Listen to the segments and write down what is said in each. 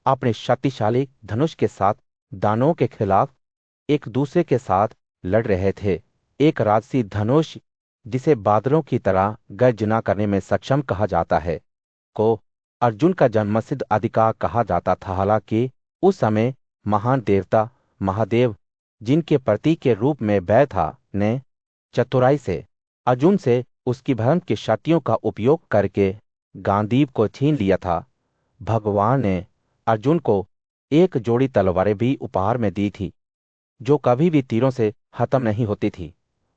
अपने शक्तिशाली धनुष के साथ दानवों के खिलाफ एक दूसरे के साथ लड़ रहे थे। एक राजसी धनुष, जिसे बादलों की तरह गर्जना करने में सक्षम कहा जाता है, को अर्जुन का जन्मसिद्ध अधिकार कहा जाता था। हालांकि उस समय महान देवता महादेव, जिनके प्रतीक के रूप में बैल था, ने चतुराई से अर्जुन से उसकी भ्रम की शक्तियों का उपयोग करके गांडीव को छीन लिया था। भगवान ने अर्जुन को एक जोड़ी तलवारें भी उपहार में दी थी, जो कभी भी तीरों से खत्म नहीं होती थी,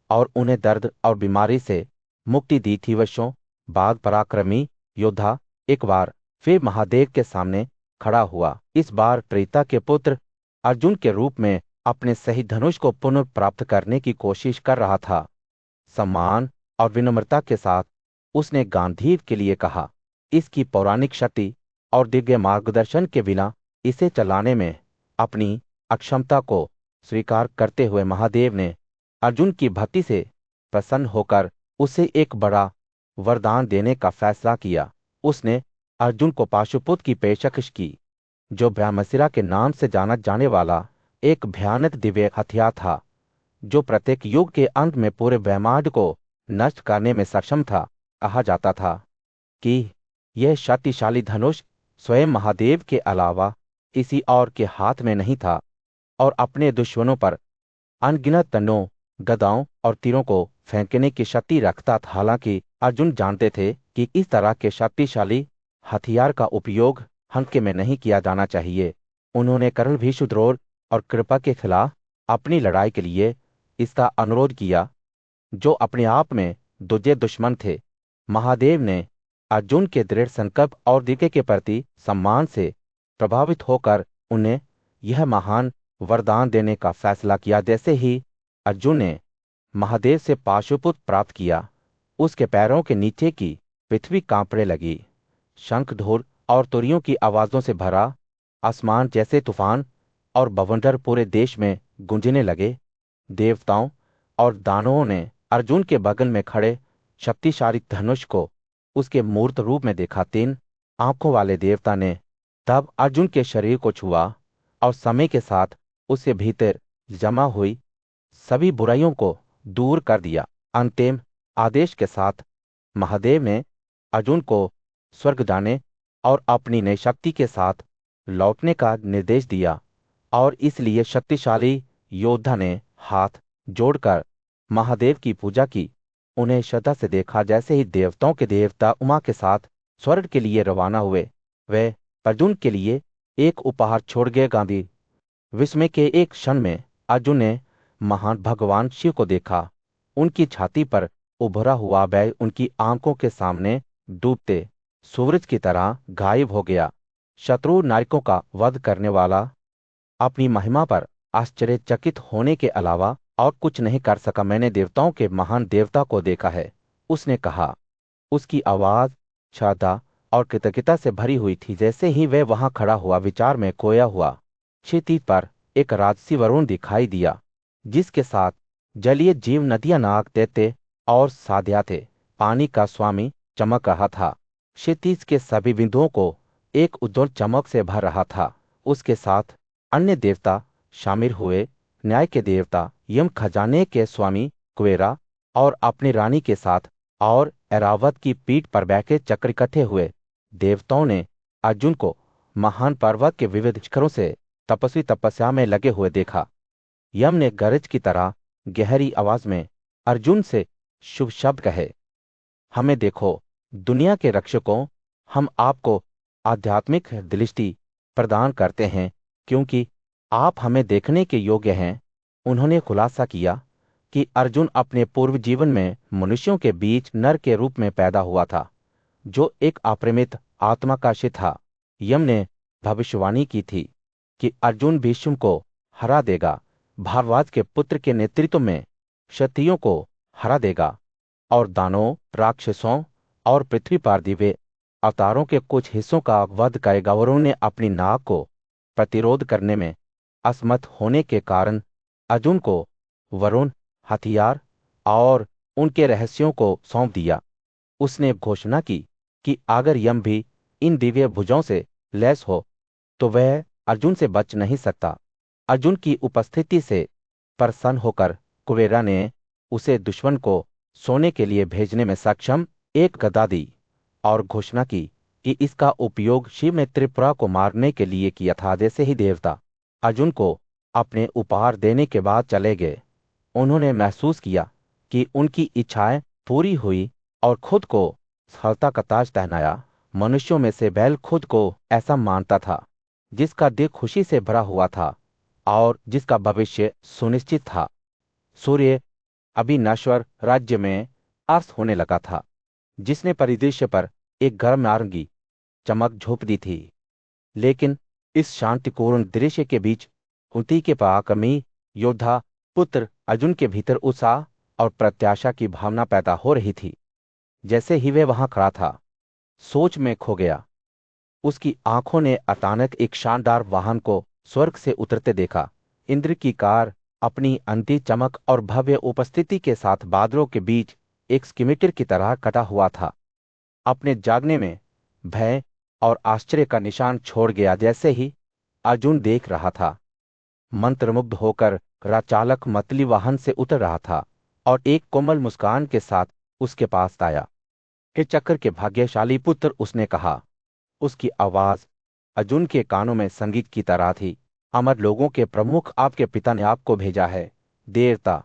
और उन्हें दर्द और बीमारी से मुक्ति दी थी। वर्षों बाद पराक्रमी योद्धा एक बार फिर महादेव के सामने खड़ा हुआ, इस बार त्रेता के पुत्र अर्जुन के रूप में अपने सही धनुष को पुनः प्राप्त करने की कोशिश कर रहा था। सम्मान और विनम्रता के साथ उसने गांधीव के लिए कहा, इसकी पौराणिक शक्ति और दिव्य मार्गदर्शन के बिना इसे चलाने में अपनी अक्षमता को स्वीकार करते हुए महादेव ने अर्जुन की भक्ति से प्रसन्न होकर उसे एक बड़ा वरदान देने का फैसला किया। उसने अर्जुन को पाशुपुत्र की पेशकश की, जो ब्रह्मशिरा के नाम से जाना जाने वाला एक भयानक दिव्य हथियार था, जो प्रत्येक युग के अंत में पूरे ब्रह्मांड को नष्ट करने में सक्षम था। कहा जाता था कि यह शक्तिशाली धनुष स्वयं महादेव के अलावा किसी और के हाथ में नहीं था, और अपने दुश्मनों पर अनगिनत तनों, गदाओं और तीरों को फेंकने की शक्ति रखता था। हालांकि अर्जुन जानते थे कि इस तरह के शक्तिशाली हथियार का उपयोग हल्के में नहीं किया जाना चाहिए। उन्होंने कर्ण भीष्मद्रोण और कृपा के खिलाफ अपनी लड़ाई के लिए इसका अनुरोध किया, जो अपने आप में दूजे दुश्मन थे। महादेव ने अर्जुन के दृढ़ संकल्प और दिव्य के प्रति सम्मान से प्रभावित होकर उन्हें यह महान वरदान देने का फैसला किया। जैसे ही अर्जुन ने महादेव से पाशुपुत्र प्राप्त किया, उसके पैरों के नीचे की पृथ्वी कांपने लगी। शंखधूर और तुरियों की आवाजों से भरा आसमान जैसे तूफान और बवंडर पूरे देश में गूंजने लगे। देवताओं और दानवों ने अर्जुन के बगल में खड़े शक्तिशाली धनुष को उसके मूर्त रूप में देखा। 3 आंखों वाले देवता ने तब अर्जुन के शरीर को छुआ और समय के साथ उसके भीतर जमा हुई सभी बुराइयों को दूर कर दिया। अंतिम आदेश के साथ महादेव ने अर्जुन को स्वर्ग जाने और अपनी नई शक्ति के साथ लौटने का निर्देश दिया, और इसलिए शक्तिशाली योद्धा ने हाथ जोड़कर महादेव की पूजा की, उन्हें श्रद्धा से देखा। जैसे ही देवताओं के देवता उमा के साथ स्वर्ग के लिए रवाना हुए, वे अर्जुन के लिए एक उपहार छोड़ गए। गांधी विस्मय के एक क्षण में अर्जुन ने महान भगवान शिव को देखा। उनकी छाती पर उभरा हुआ बैल उनकी आंखों के सामने डूबते सूरज की तरह गायब हो गया। शत्रु नायकों का वध करने वाला अपनी महिमा पर आश्चर्यचकित होने के अलावा और कुछ नहीं कर सका। मैंने देवताओं के महान देवता को देखा है, उसने कहा। उसकी आवाज श्रद्धा और कृतज्ञता से भरी हुई थी। जैसे ही वह वहां खड़ा हुआ, विचार में खोया हुआ, क्षिति पर एक राजसी वरुण दिखाई दिया, जिसके साथ जलीय जीव नदियां, नाग, दैत्य और साध्या थे। पानी का स्वामी चमक रहा था, क्षितिज के सभी बिंदुओं को एक उज्ज्वल चमक से भर रहा था। उसके साथ अन्य देवता शामिल हुए, न्याय के देवता यम, खजाने के स्वामी कुबेरा और अपनी रानी के साथ, और ऐरावत की पीठ पर बैठे चक्र इकट्ठे हुए। देवताओं ने अर्जुन को महान पर्वत के विविध शिखरों से तपस्वी तपस्या में लगे हुए देखा। यम ने गरज की तरह गहरी आवाज में अर्जुन से शुभ शब्द कहे, हमें देखो दुनिया के रक्षकों, हम आपको आध्यात्मिक दृष्टि प्रदान करते हैं, क्योंकि आप हमें देखने के योग्य हैं। उन्होंने खुलासा किया कि अर्जुन अपने पूर्व जीवन में मनुष्यों के बीच नर के रूप में पैदा हुआ था, जो एक अपरिमित आत्मा का शिष्य था। यम ने भविष्यवाणी की थी कि अर्जुन भीष्म को हरा देगा, भारद्वाज के पुत्र के नेतृत्व में क्षत्रियों को हरा देगा, और दानों, राक्षसों और पृथ्वी पर दिव्य अवतारों के कुछ हिस्सों का वध करेगा। और उन्होंने अपनी नाक को प्रतिरोध करने में असमर्थ होने के कारण अर्जुन को वरुण, हथियार और उनके रहस्यों को सौंप दिया। उसने घोषणा की कि अगर यम भी इन दिव्य भुजाओं से लैस हो तो वह अर्जुन से बच नहीं सकता। अर्जुन की उपस्थिति से प्रसन्न होकर कुबेरा ने उसे दुश्मन को सोने के लिए भेजने में सक्षम एक गदा दी और घोषणा की कि इसका उपयोग शिव ने त्रिपुरा को मारने के लिए किया था। जैसे ही देवता अर्जुन को अपने उपहार देने के बाद चले गए, उन्होंने महसूस किया कि उनकी इच्छाएं पूरी हुई और खुद को सरलता का ताज पहनाया। मनुष्यों में से बैल खुद को ऐसा मानता था जिसका दिल खुशी से भरा हुआ था और जिसका भविष्य सुनिश्चित था। सूर्य अभी नश्वर राज्य में अस्त होने लगा था, जिसने परिदृश्य पर एक गर्म नारंगी चमक झोंक दी थी। लेकिन इस शांतिपूर्ण दृश्य के बीच कुंती के पराक्रमी योद्धा पुत्र अर्जुन के भीतर उत्साह और प्रत्याशा की भावना पैदा हो रही थी। जैसे ही वह वहां खड़ा था, सोच में खो गया, उसकी आंखों ने अचानक एक शानदार वाहन को स्वर्ग से उतरते देखा। इंद्र की कार अपनी अंधी चमक और भव्य उपस्थिति के साथ बादलों के बीच एक स्कीमेटर की तरह कटा हुआ था। अपने जागने में भय और आश्चर्य का निशान छोड़ गया। जैसे ही अर्जुन देख रहा था, मंत्रमुग्ध होकर राचालक मतली वाहन से उतर रहा था और एक कोमल मुस्कान के साथ उसके पास आया। हे चक्र के भाग्यशाली पुत्र, उसने कहा। उसकी आवाज अर्जुन के कानों में संगीत की तरह थी। अमर लोगों के प्रमुख, आपके पिता ने आपको भेजा है। देवता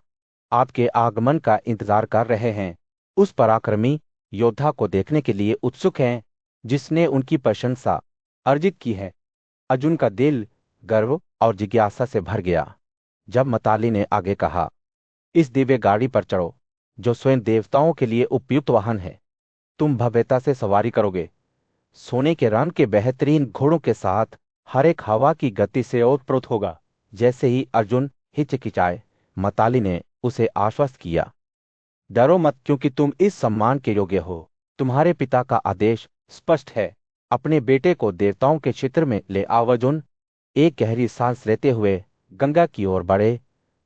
आपके आगमन का इंतजार कर रहे हैं। उस पराक्रमी योद्धा को देखने के लिए उत्सुक हैं जिसने उनकी प्रशंसा अर्जित की है। अर्जुन का दिल गर्व और जिज्ञासा से भर गया जब मताली ने आगे कहा, इस दिव्य गाड़ी पर चढ़ो जो स्वयं देवताओं के लिए उपयुक्त वाहन है। तुम भव्यता से सवारी करोगे, सोने के रंग के बेहतरीन घोड़ों के साथ। हर एक हवा की गति से ओतप्रोत होगा। जैसे ही अर्जुन हिचकिचाए, मताली ने उसे आश्वस्त किया, डरो मत, क्योंकि तुम इस सम्मान के योग्य हो। तुम्हारे पिता का आदेश स्पष्ट है, अपने बेटे को देवताओं के क्षेत्र में ले आओ। अर्जुन एक गहरी सांस लेते हुए गंगा की ओर बढ़े,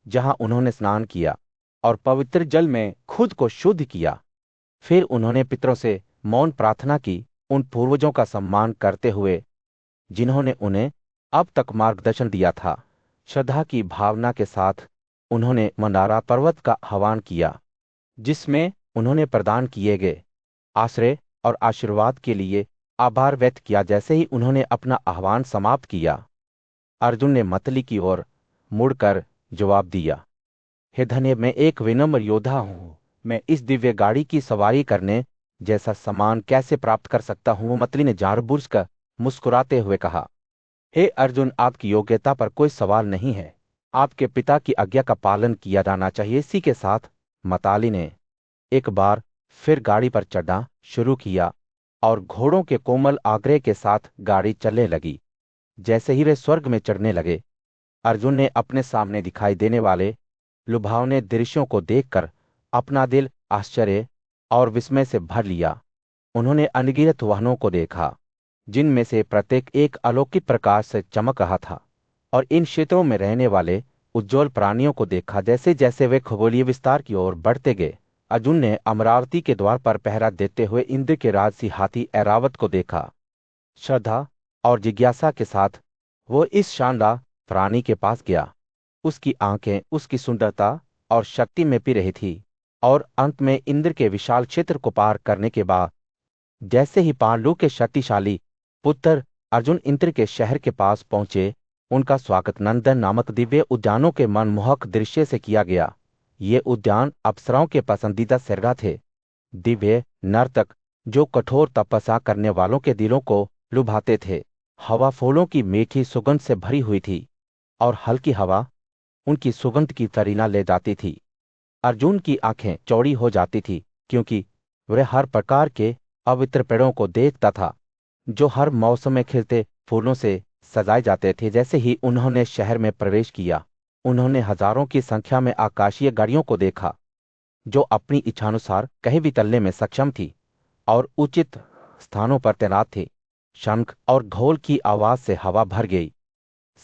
जहां उन्होंने स्नान किया और पवित्र जल में खुद को शुद्ध किया। फिर उन्होंने पितरों से मौन प्रार्थना की, उन पूर्वजों का सम्मान करते हुए जिन्होंने उन्हें अब तक मार्गदर्शन दिया था। श्रद्धा की भावना के साथ उन्होंने मंदारा पर्वत का आह्वान किया, जिसमें उन्होंने प्रदान किए गए आश्रय और आशीर्वाद के लिए आभार व्यक्त किया। जैसे ही उन्होंने अपना आह्वान समाप्त किया, अर्जुन ने मतली की ओर मुड़कर जवाब दिया, हे धन्य, मैं एक विनम्र योद्धा हूं। मैं इस दिव्य गाड़ी की सवारी करने जैसा सम्मान कैसे प्राप्त कर सकता हूं? मतली ने जानबूझकर मुस्कुराते हुए कहा, हे अर्जुन, आपकी योग्यता पर कोई सवाल नहीं है। आपके पिता की आज्ञा का पालन किया जाना चाहिए। इसी के साथ मताली ने एक बार फिर गाड़ी पर चढ़ना शुरू किया और घोड़ों के कोमल आग्रह के साथ गाड़ी चलने लगी। जैसे ही वे स्वर्ग में चढ़ने लगे, अर्जुन ने अपने सामने दिखाई देने वाले लुभावने दृश्यों को देखकर अपना दिल आश्चर्य और विस्मय से भर लिया। उन्होंने अनगिनत वाहनों को देखा, जिनमें से प्रत्येक एक अलौकिक प्रकाश से चमक रहा था, और इन क्षेत्रों में रहने वाले उज्ज्वल प्राणियों को देखा। जैसे जैसे वे खगोलीय विस्तार की ओर बढ़ते गए, अर्जुन ने अमरावती के द्वार पर पहरा देते हुए इंद्र के राजसी हाथी ऐरावत को देखा। श्रद्धा और जिज्ञासा के साथ वो इस शानदार प्राणी के पास गया। उसकी आंखें उसकी सुंदरता और शक्ति में पी रही थी, और अंत में इंद्र के विशाल क्षेत्र को पार करने के बाद जैसे ही पांडु के शक्तिशाली पुत्र अर्जुन इंद्र के शहर के पास पहुंचे, उनका स्वागत नंदन नामक दिव्य उद्यानों के मनमोहक दृश्य से किया गया। ये उद्यान अप्सराओं के पसंदीदा सरगा थे, दिव्य नर्तक जो कठोर तपस्या करने वालों के दिलों को लुभाते थे। हवा फूलों की मीठी सुगंध से भरी हुई थी और हल्की हवा उनकी सुगंध की फरीना ले जाती थी। अर्जुन की आंखें चौड़ी हो जाती थी, क्योंकि वह हर प्रकार के पवित्र पेड़ों को देखता था जो हर मौसम में खिलते फूलों से सजाए जाते थे। जैसे ही उन्होंने शहर में प्रवेश किया, उन्होंने हजारों की संख्या में आकाशीय गाड़ियों को देखा जो अपनी इच्छानुसार कहीं भी चलने में सक्षम थी और उचित स्थानों पर तैनात थे। शंख और ढोल की आवाज से हवा भर गई।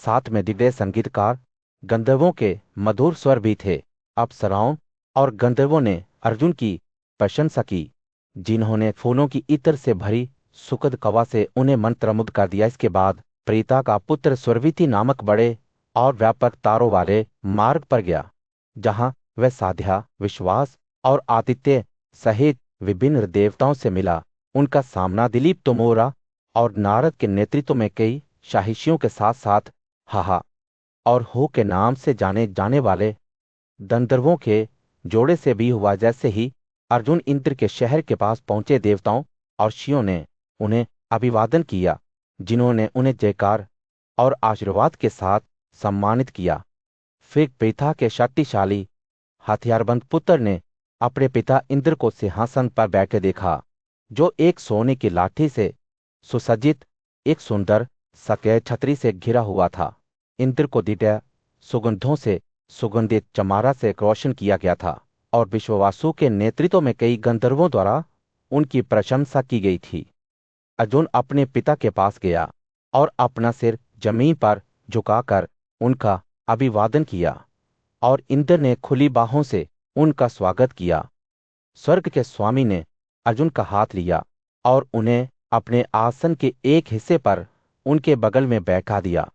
साथ में दिव्य संगीतकार गंधर्वों के मधुर स्वर भी थे। अप्सराओं और गंधर्वों ने अर्जुन की प्रशंसा की, जिन्होंने फूलों की इत्र से भरी सुखद कवा से उन्हें मंत्रमुग्ध कर दिया। इसके बाद प्रीता का पुत्र सुरवीति नामक बड़े और व्यापक तारों वाले मार्ग पर गया, जहां वह साध्या, विश्वास और आतिथ्य सहित विभिन्न देवताओं से मिला। उनका सामना दिलीप तोमोरा और नारद के नेतृत्व में कई साहिशियों के साथ साथ हाहा और हो के नाम से जाने जाने वाले गंधर्वों के जोड़े से भी हुआ। जैसे ही अर्जुन इंद्र के शहर के पास पहुंचे, देवताओं और ऋषियों ने उन्हें अभिवादन किया, जिन्होंने उन्हें जयकार और आशीर्वाद के साथ सम्मानित किया। फिर प्रीता के शक्तिशाली हथियारबंद पुत्र ने अपने पिता इंद्र को सिंहासन पर बैठे देखा, जो एक सोने की लाठी से सुसज्जित एक सुंदर सफेद छतरी से घिरा हुआ था। इंद्र को दिव्य सुगंधों से सुगंधित चमारा से रोशन किया गया था और विश्ववासु के नेतृत्व में कई गंधर्वों द्वारा उनकी प्रशंसा की गई थी। अर्जुन अपने पिता के पास गया और अपना सिर जमीन पर झुकाकर उनका अभिवादन किया, और इंद्र ने खुली बाहों से उनका स्वागत किया। स्वर्ग के स्वामी ने अर्जुन का हाथ लिया और उन्हें अपने आसन के एक हिस्से पर उनके बगल में बैठा दिया,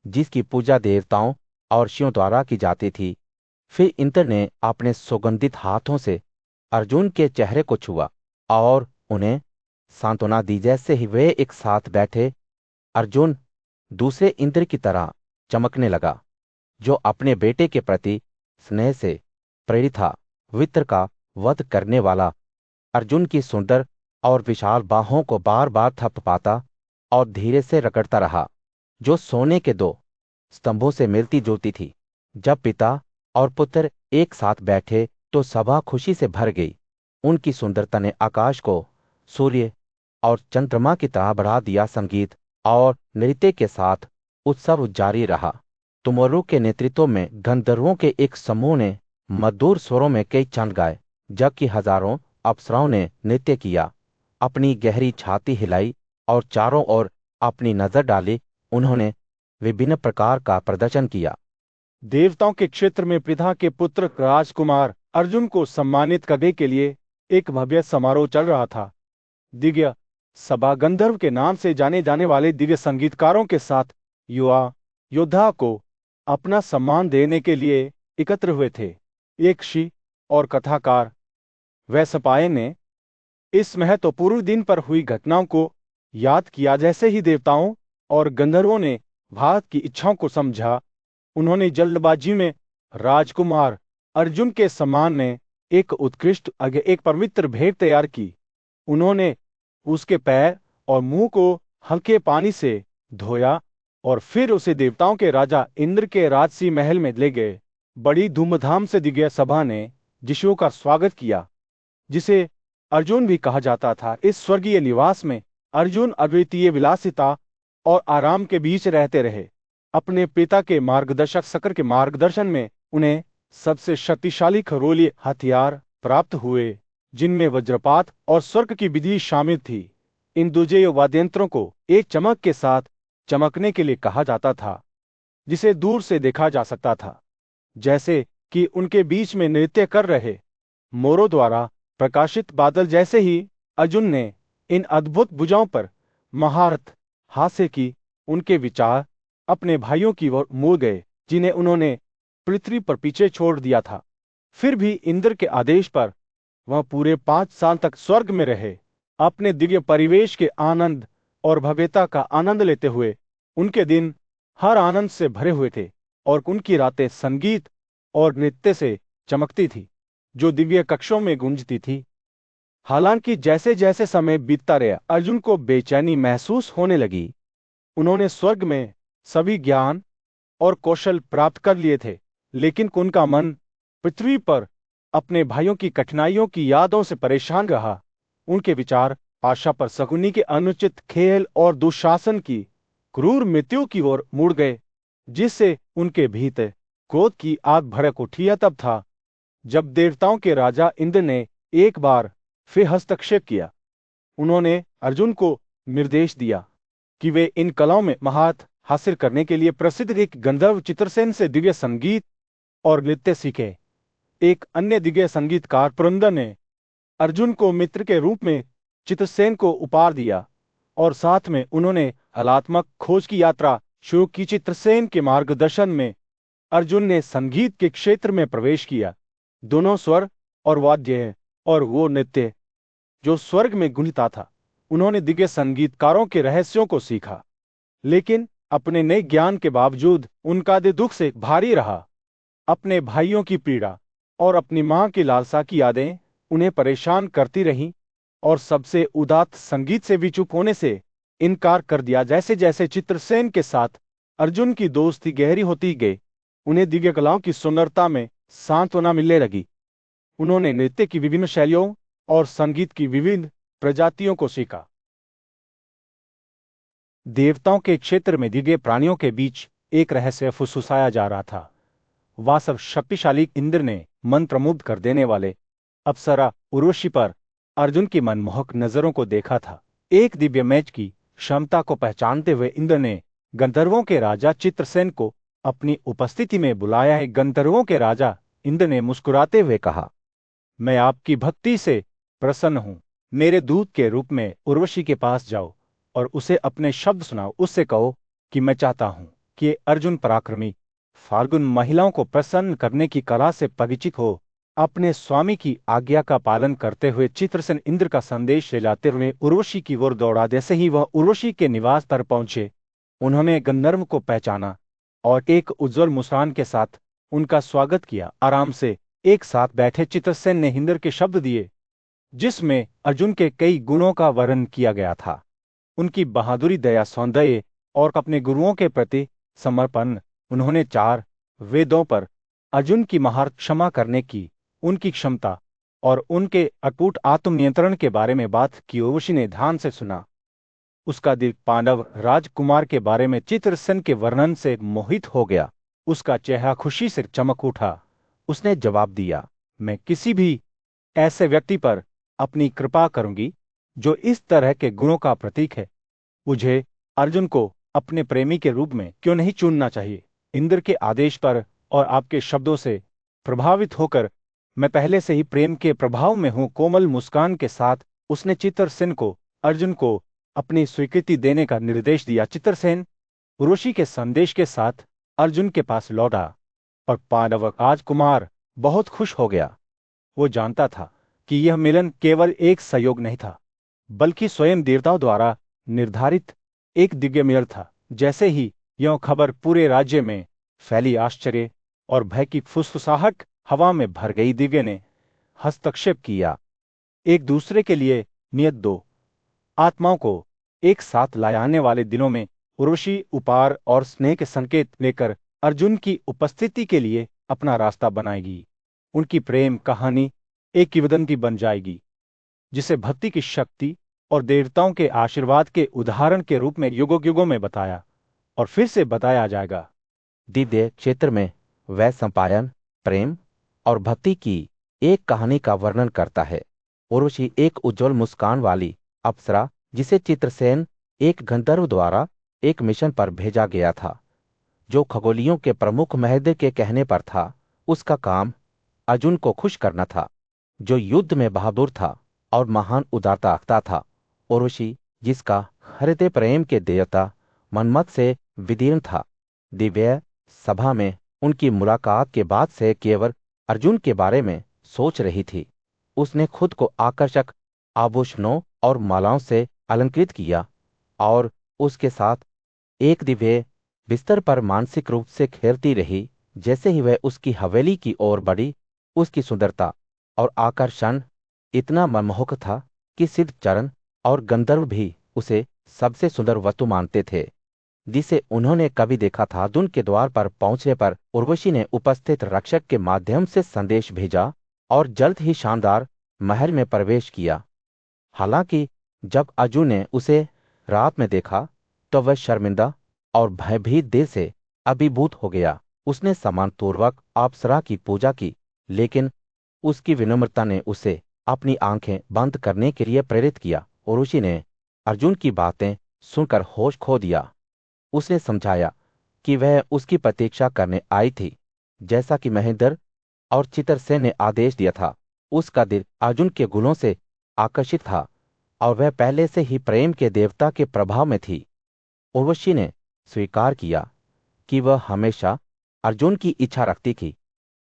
जिसकी पूजा देवताओं और ऋषियों द्वारा की जाती थी। फिर इंद्र ने अपने सुगंधित हाथों से अर्जुन के चेहरे को छुआ और उन्हें सांत्वना दी। जैसे ही वे एक साथ बैठे, अर्जुन दूसरे इंद्र की तरह चमकने लगा, जो अपने बेटे के प्रति स्नेह से प्रेरित था। वित्र का वध करने वाला अर्जुन की सुंदर और विशाल बाहों को बार बार थपथपाता और धीरे से रगड़ता रहा, जो सोने के दो स्तंभों से मिलती जुलती थी। जब पिता और पुत्र एक साथ बैठे तो सभा खुशी से भर गई। उनकी सुंदरता ने आकाश को सूर्य और चंद्रमा की तरह बढ़ा दिया। संगीत और नृत्य के साथ उत्सव जारी रहा। तुमोरू के नेतृत्व में गंधर्वों के एक समूह ने मधुर स्वरों में कई छंद गाए, जबकि हजारों अप्सराओं ने नृत्य किया, अपनी गहरी छाती हिलाई और चारों ओर अपनी नजर डाली। उन्होंने विभिन्न प्रकार का प्रदर्शन किया। देवताओं के क्षेत्र में पृथा के पुत्र राजकुमार अर्जुन को सम्मानित करने के लिए एक भव्य समारोह चल रहा था। दिव्य सभा गंधर्व के नाम से जाने जाने वाले दिव्य संगीतकारों के साथ युवा योद्धा को अपना सम्मान देने के लिए एकत्र हुए थे। एक ऋषि और कथाकार वैशंपायन ने इस महत्वपूर्ण दिन पर हुई घटनाओं को याद किया। जैसे ही देवताओं और गंधर्वों ने भारत की इच्छाओं को समझा, उन्होंने जल्दबाजी में राजकुमार अर्जुन के सम्मान में एक उत्कृष्ट एक पवित्र भेंट तैयार की। उन्होंने उसके पैर और मुंह को हल्के पानी से धोया और फिर उसे देवताओं के राजा इंद्र के राजसी महल में ले गए। बड़ी धूमधाम से दिव्य सभा ने यीशु का स्वागत किया, जिसे अर्जुन भी कहा जाता था। इस स्वर्गीय निवास में अर्जुन अद्वितीय विलासिता और आराम के बीच रहते रहे। अपने पिता के मार्गदर्शक शक्र के मार्गदर्शन में उन्हें सबसे शक्तिशाली खगोलीय हथियार प्राप्त हुए, जिनमें वज्रपात और स्वर्ग की विधि शामिल थी। इन दूजे वाद्यंत्रों को एक चमक के साथ चमकने के लिए कहा जाता था, जिसे दूर से देखा जा सकता था, जैसे कि उनके बीच में नृत्य कर रहे मोरों द्वारा प्रकाशित बादल। जैसे ही अर्जुन ने इन अद्भुत भुजाओं पर महारत हासिल की, उनके विचार अपने भाइयों की ओर मुड़ गए, जिन्हें उन्होंने पृथ्वी पर पीछे छोड़ दिया था। फिर भी इंद्र के आदेश पर वह पूरे 5 साल तक स्वर्ग में रहे, अपने दिव्य परिवेश के आनंद और भव्यता का आनंद लेते हुए। उनके दिन हर आनंद से भरे हुए थे और उनकी रातें संगीत और नृत्य से चमकती थी, जो दिव्य कक्षों में गूंजती थी। हालांकि जैसे जैसे समय बीतता रहा, अर्जुन को बेचैनी महसूस होने लगी। उन्होंने स्वर्ग में सभी ज्ञान और कौशल प्राप्त कर लिए थे, लेकिन उनका मन पृथ्वी पर अपने भाइयों की कठिनाइयों की यादों से परेशान रहा। उनके विचार आशा पर शकुनी के अनुचित खेल और दुशासन की क्रूर मृत्यु की ओर मुड़ गए, जिससे उनके भीतर क्रोध की आग भड़क उठी। तब था जब देवताओं के राजा इंद्र ने एक बार फिर हस्तक्षेप किया। उन्होंने अर्जुन को निर्देश दिया कि वे इन कलाओं में महारत हासिल करने के लिए प्रसिद्ध एक गंधर्व चित्रसेन से दिव्य संगीत और नृत्य सीखे। एक अन्य दिव्य संगीतकार पुरंदर ने अर्जुन को मित्र के रूप में चित्रसेन को उपहार दिया और साथ में उन्होंने कलात्मक खोज की यात्रा शुरू की। चित्रसेन के मार्गदर्शन में अर्जुन ने संगीत के क्षेत्र में प्रवेश किया। दोनों स्वर और वाद्य और वो नृत्य जो स्वर्ग में गुंजता था। उन्होंने दिग्गज संगीतकारों के रहस्यों को सीखा, लेकिन अपने नए ज्ञान के बावजूद उनका दिल दुख से भारी रहा। अपने भाइयों की पीड़ा और अपनी मां की लालसा की यादें उन्हें परेशान करती रहीं, और सबसे उदात्त संगीत से भी चुप होने से इनकार कर दिया। जैसे जैसे चित्रसेन के साथ अर्जुन की दोस्ती गहरी होती गई, उन्हें दिव्य कलाओं की सुंदरता में सांत्वना मिलने लगी। उन्होंने नृत्य की विभिन्न शैलियों और संगीत की विविध प्रजातियों को सीखा। देवताओं के क्षेत्र में दिव्य प्राणियों के बीच एक रहस्य फुसफुसाया जा रहा था। वह सब शक्तिशाली इंद्र ने मंत्रमुग्ध कर देने वाले अप्सरा उर्वशी पर अर्जुन की मनमोहक नजरों को देखा था। एक दिव्य मैच की क्षमता को पहचानते हुए इंद्र ने गंधर्वों के राजा चित्रसेन को अपनी उपस्थिति में बुलाया है। गंधर्वों के राजा इंद्र ने मुस्कुराते हुए कहा, मैं आपकी भक्ति से प्रसन्न हूं। मेरे दूत के रूप में उर्वशी के पास जाओ और उसे अपने शब्द सुनाओ। उससे कहो कि मैं चाहता हूं कि अर्जुन पराक्रमी फाल्गुन महिलाओं को प्रसन्न करने की कला से परिचित हो। अपने स्वामी की आज्ञा का पालन करते हुए चित्रसेन इंद्र का संदेश ले जाते हुए उर्वशी की ओर दौड़ा। जैसे ही वह उर्वशी के निवास पर पहुंचे, उन्होंने गंधर्व को पहचाना और एक उज्जवल मुस्कान के साथ उनका स्वागत किया। आराम से एक साथ बैठे चित्रसेन ने इंद्र के शब्द दिए, जिसमें अर्जुन के कई गुणों का वर्णन किया गया था। उनकी बहादुरी, दया, सौंदर्य और अपने गुरुओं के प्रति समर्पण। उन्होंने 4 वेदों पर अर्जुन की महारत, क्षमा करने की उनकी क्षमता और उनके अटूट आत्मनियंत्रण के बारे में बात की। उर्वशी ने ध्यान से सुना। उसका दिल पांडव राजकुमार के बारे में चित्रसेन के वर्णन से मोहित हो गया। उसका चेहरा खुशी से चमक उठा। उसने जवाब दिया, मैं किसी भी ऐसे व्यक्ति पर अपनी कृपा करूंगी जो इस तरह के गुणों का प्रतीक है। मुझे अर्जुन को अपने प्रेमी के रूप में क्यों नहीं चुनना चाहिए? इंद्र के आदेश पर और आपके शब्दों से प्रभावित होकर मैं पहले से ही प्रेम के प्रभाव में हूं। कोमल मुस्कान के साथ उसने चित्रसेन को अर्जुन को अपनी स्वीकृति देने का निर्देश दिया। चित्रसेन उर्वशी के संदेश के साथ अर्जुन के पास लौटा और पांडव राजकुमार बहुत खुश हो गया। वो जानता था कि यह मिलन केवल एक संयोग नहीं था, बल्कि स्वयं देवताओं द्वारा निर्धारित एक दिव्य मिलन था। जैसे ही यह खबर पूरे राज्य में फैली, आश्चर्य और भय की फुसफुसाहट हवा में भर गई। दिव्य ने हस्तक्षेप किया। एक दूसरे के लिए नियत 2 आत्माओं को एक साथ लाए आने वाले दिनों में उर्वशी उपहार और स्नेह के संकेत लेकर अर्जुन की उपस्थिति के लिए अपना रास्ता बनाएगी। उनकी प्रेम कहानी एक किंवदंती बन जाएगी, जिसे भक्ति की शक्ति और देवताओं के आशीर्वाद के उदाहरण के रूप में युगों युगों में बताया और फिर से बताया जाएगा। दिव्य क्षेत्र में वह संपायन, प्रेम और भक्ति की एक कहानी का वर्णन करता है। उर्वशी एक उज्जवल मुस्कान वाली अप्सरा, जिसे चित्रसेन एक गंधर्व द्वारा एक मिशन पर भेजा गया था, जो खगोलियों के प्रमुख महेंद्र के कहने पर था। उसका काम अर्जुन को खुश करना था, जो युद्ध में बहादुर था और महान उदारता रखता था। उर्वशी, जिसका हृदय प्रेम के देवता मनमत से विदीर्ण था, दिव्य सभा में उनकी मुलाकात के बाद से केवल अर्जुन के बारे में सोच रही थी। उसने खुद को आकर्षक आभूषणों और मालाओं से अलंकृत किया और उसके साथ एक दिव्य बिस्तर पर मानसिक रूप से खेलती रही। जैसे ही वह उसकी हवेली की ओर बढ़ी, उसकी सुंदरता और आकर्षण इतना मनमोहक था कि सिद्धचरण और गंधर्व भी उसे सबसे सुंदर वस्तु मानते थे जिसे उन्होंने कभी देखा था। दून के द्वार पर पहुंचने पर उर्वशी ने उपस्थित रक्षक के माध्यम से संदेश भेजा और जल्द ही शानदार महल में प्रवेश किया। हालांकि जब अर्जुन ने उसे रात में देखा तो वह शर्मिंदा और भयभीत दिल से अभिभूत हो गया। उसने सम्मानपूर्वक अप्सरा की पूजा की, लेकिन उसकी विनम्रता ने उसे अपनी आंखें बंद करने के लिए प्रेरित किया। उर्वशी ने अर्जुन की बातें सुनकर होश खो दिया। उसने समझाया कि वह उसकी प्रतीक्षा करने आई थी, जैसा कि महेंद्र और चित्रसेन ने आदेश दिया था। उसका दिल अर्जुन के गुणों से आकर्षित था और वह पहले से ही प्रेम के देवता के प्रभाव में थी। उर्वशी ने स्वीकार किया कि वह हमेशा अर्जुन की इच्छा रखती थी।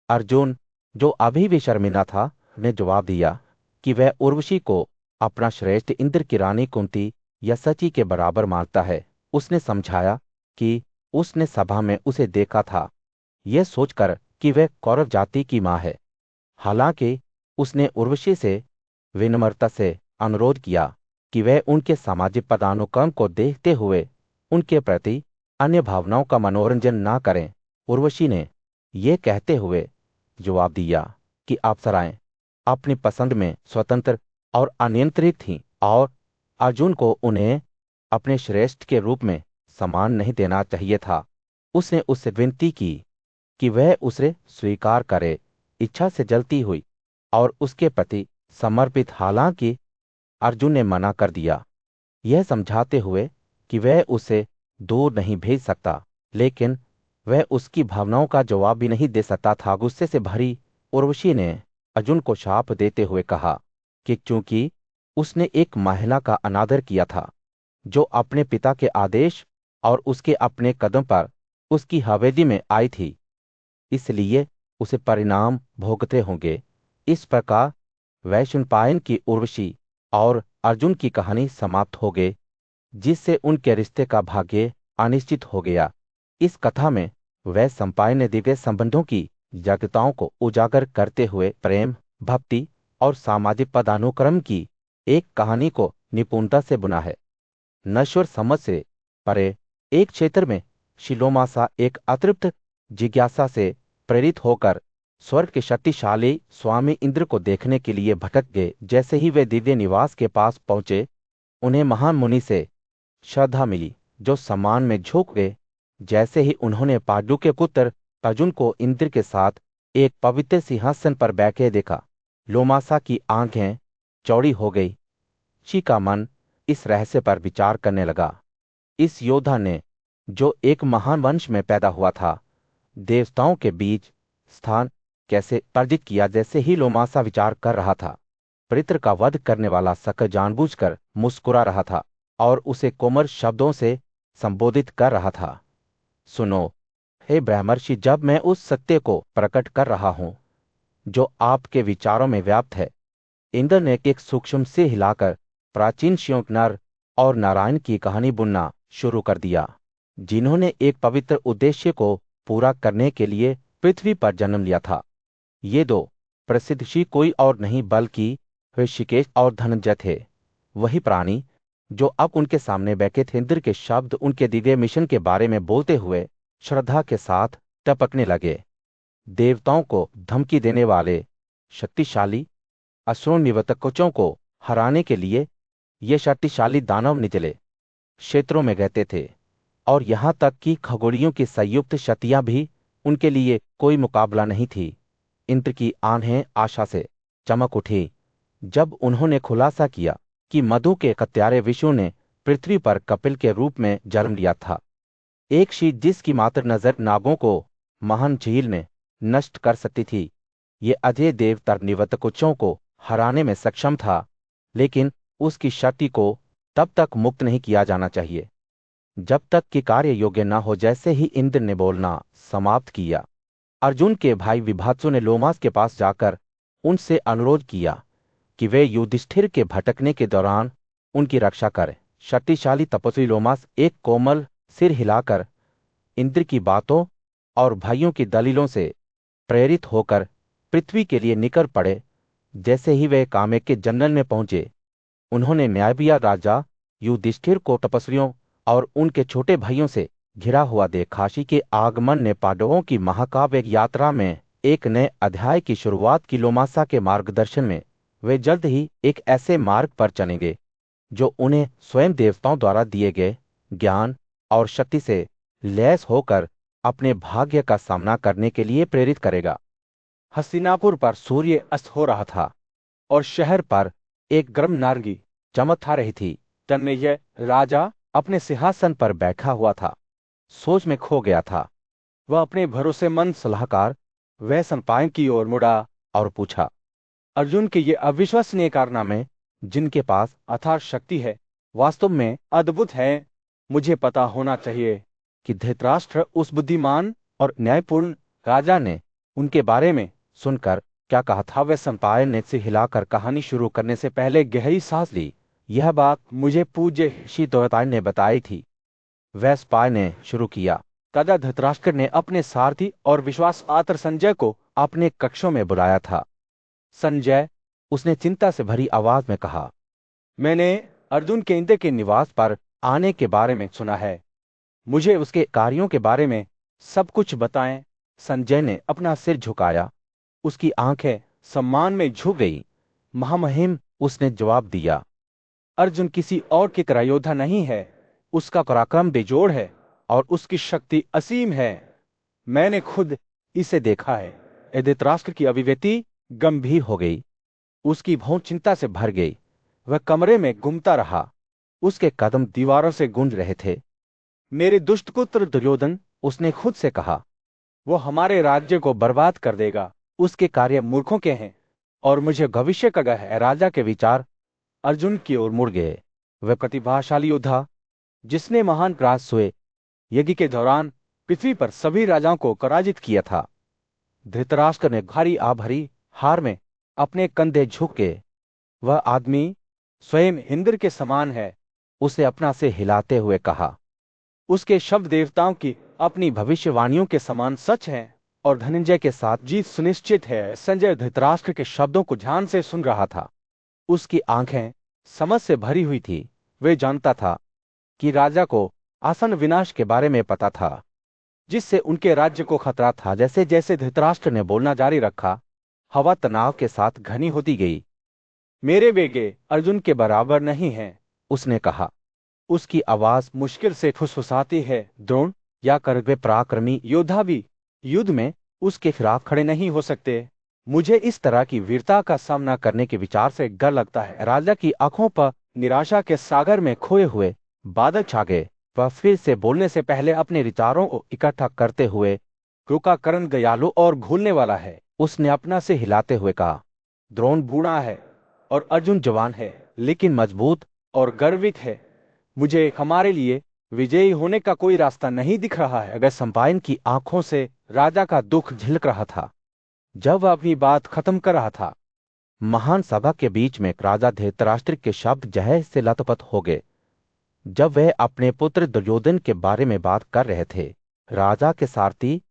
अर्जुन, जो अभी भी शर्मिंदा था, ने जवाब दिया कि वह उर्वशी को अपना श्रेष्ठ इंद्र की रानी कुंती या सची के बराबर मानता है। उसने समझाया कि उसने सभा में उसे देखा था, यह सोचकर कि वह कौरव जाति की मां है। हालांकि उसने उर्वशी से विनम्रता से अनुरोध किया कि वह उनके सामाजिक पदानुक्रम को देखते हुए उनके प्रति अन्य भावनाओं का मनोरंजन ना करें। उर्वशी ने यह कहते हुए जवाब दिया कि अप्सराएं अपनी पसंद में स्वतंत्र और अनियंत्रित थीं और अर्जुन को उन्हें अपने श्रेष्ठ के रूप में सम्मान नहीं देना चाहिए था। उसने उससे विनती की कि वह उसे स्वीकार करे। इच्छा से जलती हुई और उसके प्रति समर्पित, हालांकि अर्जुन ने मना कर दिया, यह समझाते हुए कि वह उसे दूर नहीं भेज सकता, लेकिन वह उसकी भावनाओं का जवाब भी नहीं दे सकता था। गुस्से से भरी उर्वशी ने अर्जुन को शाप देते हुए कहा कि चूंकि उसने एक महिला का अनादर किया था जो अपने पिता के आदेश और उसके अपने कदम पर उसकी हवेली में आई थी, इसलिए उसे परिणाम भोगते होंगे। इस प्रकार वैशंपायन की उर्वशी और अर्जुन की कहानी समाप्त हो गई, जिससे उनके रिश्ते का भाग्य अनिश्चित हो गया। इस कथा में वैशंपायन ने दिव्य संबंधों की जटिलताओं को उजागर करते हुए प्रेम, भक्ति और सामाजिक पदानुक्रम की एक कहानी को निपुणता से बुना है। नश्वर समझ से परे एक क्षेत्र में शिलोमासा एक अतृप्त जिज्ञासा से प्रेरित होकर स्वर्ग के शक्तिशाली स्वामी इंद्र को देखने के लिए भटक गए। जैसे ही वे दिव्य निवास के पास पहुंचे, उन्हें महान मुनि से श्रद्धा मिली, जो सम्मान में झुक गए। जैसे ही उन्होंने पांडु के पुत्र अर्जुन को इंद्र के साथ एक पवित्र सिंहासन पर बैठे देखा, लोमासा की आंखें चौड़ी हो गई। शी का मन इस रहस्य पर विचार करने लगा। इस योद्धा ने, जो एक महान वंश में पैदा हुआ था, देवताओं के बीच स्थान कैसे अर्जित किया। जैसे ही लोमासा विचार कर रहा था, पितृ का वध करने वाला शक जानबूझकर मुस्कुरा रहा था और उसे कोमल शब्दों से संबोधित कर रहा था। सुनो, हे ब्रह्मर्षि, जब मैं उस सत्य को प्रकट कर रहा हूं जो आपके विचारों में व्याप्त है। इंद्र ने एक सूक्ष्म से हिलाकर प्राचीन शिवों नर और नारायण की कहानी बुनना शुरू कर दिया, जिन्होंने एक पवित्र उद्देश्य को पूरा करने के लिए पृथ्वी पर जन्म लिया था। ये दो प्रसिद्ध ऋषि कोई और नहीं बल्कि ऋषिकेश और धनंजय थे, वही प्राणी जो अब उनके सामने बैठे थे। इंद्र के शब्द उनके दिव्य मिशन के बारे में बोलते हुए श्रद्धा के साथ टपकने लगे। देवताओं को धमकी देने वाले शक्तिशाली असुर निवर्तकों को हराने के लिए ये शक्तिशाली दानव निचले क्षेत्रों में रहते थे, और यहां तक कि खगोलियों की संयुक्त शक्तियां भी उनके लिए कोई मुकाबला नहीं थी। इंद्र की आंखें आशा से चमक उठी जब उन्होंने खुलासा किया कि मधु के कत्यारे विष्णु ने पृथ्वी पर कपिल के रूप में जन्म लिया था, एक शीत जिसकी मात्र नजर नागों को महान झील में नष्ट कर सकती थी। ये अजय देवता निवर्तकों को हराने में सक्षम था, लेकिन उसकी शक्ति को तब तक मुक्त नहीं किया जाना चाहिए जब तक कि कार्य योग्य न हो। जैसे ही इंद्र ने बोलना समाप्त किया, अर्जुन के भाई विभात्सु ने लोमास के पास जाकर उनसे अनुरोध किया कि वे युधिष्ठिर के भटकने के दौरान उनकी रक्षा करें। शक्तिशाली तपस्वी लोमास एक कोमल सिर हिलाकर इंद्र की बातों और भाइयों की दलीलों से प्रेरित होकर पृथ्वी के लिए निकल पड़े। जैसे ही वे कामेक के जंगल में पहुंचे, उन्होंने न्यायप्रिय राजा युधिष्ठिर को तपस्वियों और उनके छोटे भाइयों से घिरा हुआ देखा। काशी के आगमन ने पांडवों की महाकाव्य यात्रा में एक नए अध्याय की शुरुआत की। लोमासा के मार्गदर्शन में वे जल्द ही एक ऐसे मार्ग पर चलेंगे जो उन्हें स्वयं देवताओं द्वारा दिए गए ज्ञान और शक्ति से लैस होकर अपने भाग्य का सामना करने के लिए प्रेरित करेगा। हस्तिनापुर पर सूर्य अस्त हो रहा था और शहर पर एक गर्म नारंगी चमक रही थी। तन में यह राजा अपने सिंहासन पर बैठा हुआ था, सोच में खो गया था। वह अपने भरोसेमंद सलाहकार वैशंपायन की ओर मुड़ा और पूछा, अर्जुन के ये अविश्वसनीय कारनामे, जिनके पास अथाह शक्ति है, वास्तव में अद्भुत है। मुझे पता होना चाहिए कि धृतराष्ट्र उस बुद्धिमान और न्यायपूर्ण राजा ने उनके बारे में सुनकर क्या कहा था। वह सम्पायन ने सिर हिलाकर कहानी शुरू करने से पहले गहरी सांस ली। यह बात मुझे पूज्य शीतोताय ने बताई थी। वह स्पाय ने शुरू किया। राजा धृतराष्ट्र ने अपने सारथी और विश्वास पात्र संजय को अपने कक्षों में बुलाया था। संजय, उसने चिंता से भरी आवाज में कहा, मैंने अर्जुन केंद्र के निवास पर आने के बारे में सुना है। मुझे उसके कार्यों के बारे में सब कुछ बताएं। संजय ने अपना सिर झुकाया। उसकी आंखें सम्मान में झुक गई। महामहिम, उसने जवाब दिया, अर्जुन किसी और की तरह योद्धा नहीं है। उसका पराक्रम बेजोड़ है और उसकी शक्ति असीम है। मैंने खुद इसे देखा है। धृतराष्ट्र की अभिव्यक्ति गंभीर हो गई। उसकी भौं चिंता से भर गई। वह कमरे में घूमता रहा। उसके कदम दीवारों से गूंज रहे थे। मेरे दुष्ट पुत्र दुर्योधन, उसने खुद से कहा, वो हमारे राज्य को बर्बाद कर देगा। उसके कार्य मूर्खों के हैं और मुझे भविष्य का डर है। राजा के विचार अर्जुन की ओर मुड़ गए। वह प्रतिभाशाली योद्धा, जिसने महान राजसूय यज्ञ के दौरान पृथ्वी पर सभी राजाओं को पराजित किया था। धृतराष्ट्र ने भारी आभरी हार में अपने कंधे झुक गए। वह आदमी स्वयं इंद्र के समान है, उसे अपना से हिलाते हुए कहा। उसके शब्द देवताओं की अपनी भविष्यवाणियों के समान सच हैं और धनंजय के साथ जीत सुनिश्चित है। संजय धृतराष्ट्र के शब्दों को ध्यान से सुन रहा था। उसकी आंखें समझ से भरी हुई थी। वे जानता था कि राजा को आसन विनाश के बारे में पता था, जिससे उनके राज्य को खतरा था। जैसे जैसे धृतराष्ट्र ने बोलना जारी रखा, हवा तनाव के साथ घनी होती गई। मेरे बेटे अर्जुन के बराबर नहीं हैं, उसने कहा। उसकी आवाज मुश्किल से फुसफुसाती है। द्रोण या कर्वे पराक्रमी योद्धा भी युद्ध में उसके खिलाफ खड़े नहीं हो सकते। मुझे इस तरह की वीरता का सामना करने के विचार से डर लगता है। राजा की आंखों पर निराशा के सागर में खोए हुए बादल छा गए। वह फिर से बोलने से पहले अपने विचारों को इकट्ठा करते हुए, रुका करण दयालु और भूलने वाला है, उसने अपना से हिलाते हुए कहा। द्रोण बूढ़ा है और अर्जुन जवान है, लेकिन मजबूत और गर्वित है। मुझे हमारे लिए विजयी होने का कोई रास्ता नहीं दिख रहा है। अगर सम्पायन की आंखों से राजा का दुख झलक रहा था। जब वह अपनी बात खत्म कर रहा था, महान सभा के बीच में राजा धृतराष्ट्र के शब्द जहर से लथपथ हो गए। जब वह अपने पुत्र दुर्योधन के बारे में बात कर रहे थे, राजा के सारथी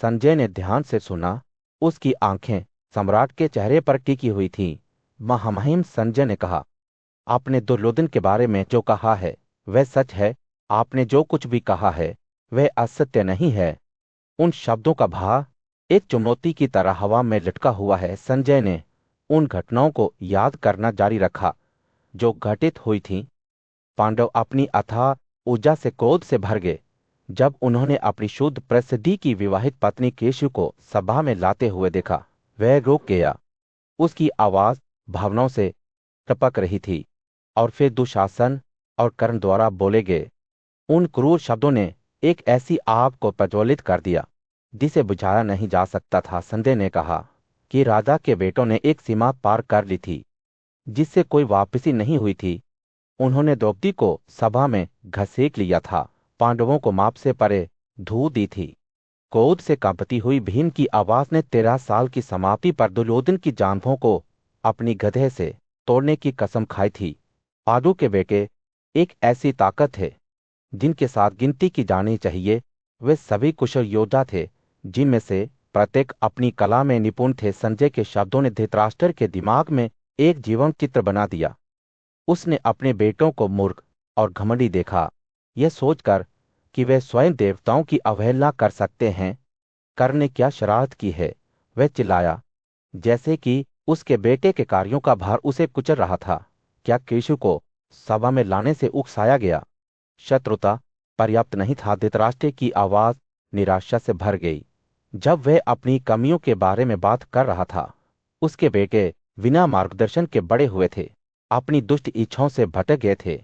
संजय ने ध्यान से सुना। उसकी आंखें सम्राट के चेहरे पर टिकी हुई थीं। महामहिम, संजय ने कहा, आपने दुर्योधन के बारे में जो कहा है वह सच है। आपने जो कुछ भी कहा है वह असत्य नहीं है। उन शब्दों का भाव एक चुनौती की तरह हवा में लटका हुआ है। संजय ने उन घटनाओं को याद करना जारी रखा जो घटित हुई थीं। पांडव अपनी अथाह ऊर्जा से क्रोध से भर गए जब उन्होंने अपनी शुद्ध प्रसिद्धि की विवाहित पत्नी केशु को सभा में लाते हुए देखा। वह रुक गया। उसकी आवाज भावनाओं से टपक रही थी। और फिर दुशासन और कर्ण द्वारा बोले गए उन क्रूर शब्दों ने एक ऐसी आग को प्रज्वलित कर दिया जिसे बुझाया नहीं जा सकता था। संजय ने कहा कि राजा के बेटों ने एक सीमा पार कर ली थी जिससे कोई वापसी नहीं हुई थी। उन्होंने द्रौपदी को सभा में घसीट लिया था, पांडवों को माप से परे धू दी थी। क्रोध से कांपती हुई भीम की आवाज ने 13 साल की समाप्ति पर दुर्योधन की जांघों को अपनी गधे से तोड़ने की कसम खाई थी। पांडु के बेटे एक ऐसी ताकत है जिनके साथ गिनती की जानी चाहिए। वे सभी कुशल योद्धा थे, जिनमें से प्रत्येक अपनी कला में निपुण थे। संजय के शब्दों ने धृतराष्ट्र के दिमाग में एक जीवंत चित्र बना दिया। उसने अपने बेटों को मूर्ख और घमंडी देखा, यह सोचकर कि वे स्वयं देवताओं की अवहेलना कर सकते हैं। कर्ण ने क्या शरारत की है, वह चिल्लाया, जैसे कि उसके बेटे के कार्यों का भार उसे कुचल रहा था। क्या केशु को सभा में लाने से उकसाया गया? शत्रुता पर्याप्त नहीं था। धृतराष्ट्र की आवाज निराशा से भर गई। जब वह अपनी कमियों के बारे में बात कर रहा था, उसके बेटे बिना मार्गदर्शन के बड़े हुए थे, अपनी दुष्ट इच्छाओं से भटक गए थे।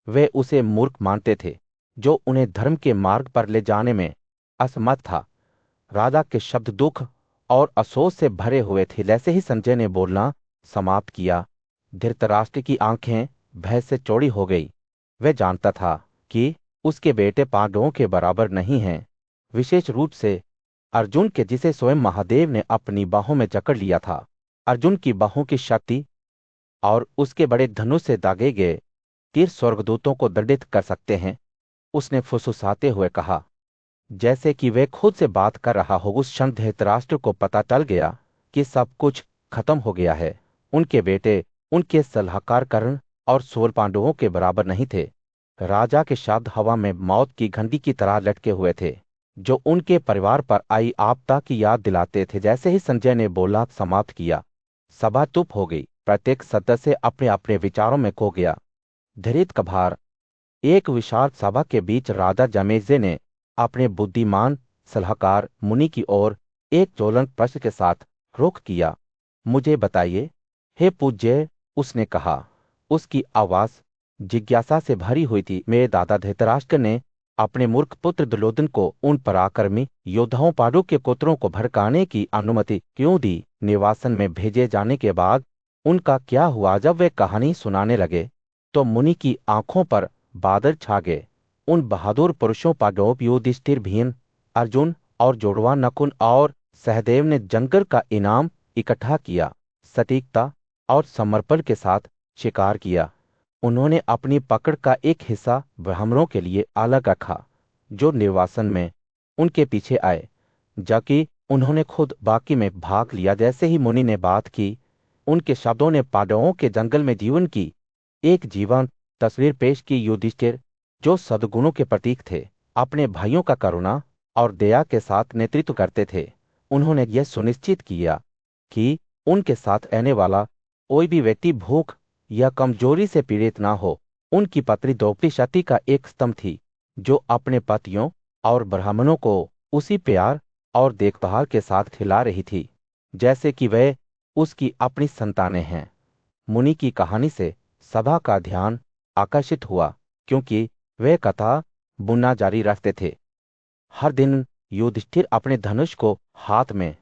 वे उसे मूर्ख मानते थे जो उन्हें धर्म के मार्ग पर ले जाने में असमर्थ था। राजा के शब्द दुख और अफसोस से भरे हुए थे। जैसे ही संजय ने बोलना समाप्त किया, धृतराष्ट्र की आंखें भय से चौड़ी हो गई। वह जानता था कि उसके बेटे पांडवों के बराबर नहीं हैं, विशेष रूप से अर्जुन के, जिसे स्वयं महादेव ने अपनी बाहों में जकड़ लिया था। अर्जुन की बाहों की शक्ति और उसके बड़े धनुष से दागे गए तीर स्वर्गदूतों को दंडित कर सकते हैं। उसने फुसफुसाते हुए कहा, जैसे कि वह खुद से बात कर रहा हो। उस क्षण धृतराष्ट्र को पता चल गया कि सब कुछ खत्म हो गया है। उनके बेटे, उनके सलाहकार कर्ण और सूर पांडवों के बराबर नहीं थे। राजा के शब्द हवा में मौत की घंटी की तरह लटके हुए थे, जो उनके परिवार पर आई आपदा की याद दिलाते थे। जैसे ही संजय ने बोला समाप्त किया, सभा चुप हो गई। प्रत्येक सदस्य अपने अपने विचारों में खो गया। धृत कभार एक विशाल सभा के बीच राजा जमेजे ने अपने बुद्धिमान सलाहकार मुनि की ओर एक ज्वलंत प्रश्न के साथ रुख किया। मुझे बताइए, हे पूज्य, उसने कहा। उसकी आवाज जिज्ञासा से भरी हुई थी। मेरे दादा धृतराष्ट्र ने अपने मूर्ख पुत्र दुर्योधन को उन पराक्रमी योद्धाओं पांडु के पुत्रों को भड़काने की अनुमति क्यों दी? निवासन में भेजे जाने के बाद उनका क्या हुआ? जब वे कहानी सुनाने लगे तो मुनि की आंखों पर बादल छा गए। उन बहादुर पुरुषों पांडवों युधिष्ठिर, भीम, अर्जुन और जुड़वा नकुल और सहदेव ने जंगल का इनाम इकट्ठा किया, सटीकता और समर्पण के साथ शिकार किया। उन्होंने अपनी पकड़ का एक हिस्सा ब्राह्मणों के लिए अलग रखा, जो निर्वासन में उनके पीछे आए, जबकि उन्होंने खुद बाकी में भाग लिया। जैसे ही मुनि ने बात की, उनके शब्दों ने पांडवों के जंगल में जीवन की एक जीवंत तस्वीर पेश की। युधिष्ठिर, जो सद्गुणों के प्रतीक थे, अपने भाइयों का करुणा और दया के साथ नेतृत्व करते थे। उन्होंने यह सुनिश्चित किया कि उनके साथ रहने वाला कोई भी व्यक्ति भूख या कमजोरी से पीड़ित ना हो। उनकी पत्नी द्रौपदी शक्ति का एक स्तंभ थी, जो अपने पतियों और ब्राह्मणों को उसी प्यार और देखभाल के साथ खिला रही थी जैसे कि वह उसकी अपनी संतानें हैं। मुनि की कहानी से सभा का ध्यान आकर्षित हुआ, क्योंकि वे कथा बुनना जारी रखते थे। हर दिन युधिष्ठिर अपने धनुष को हाथ में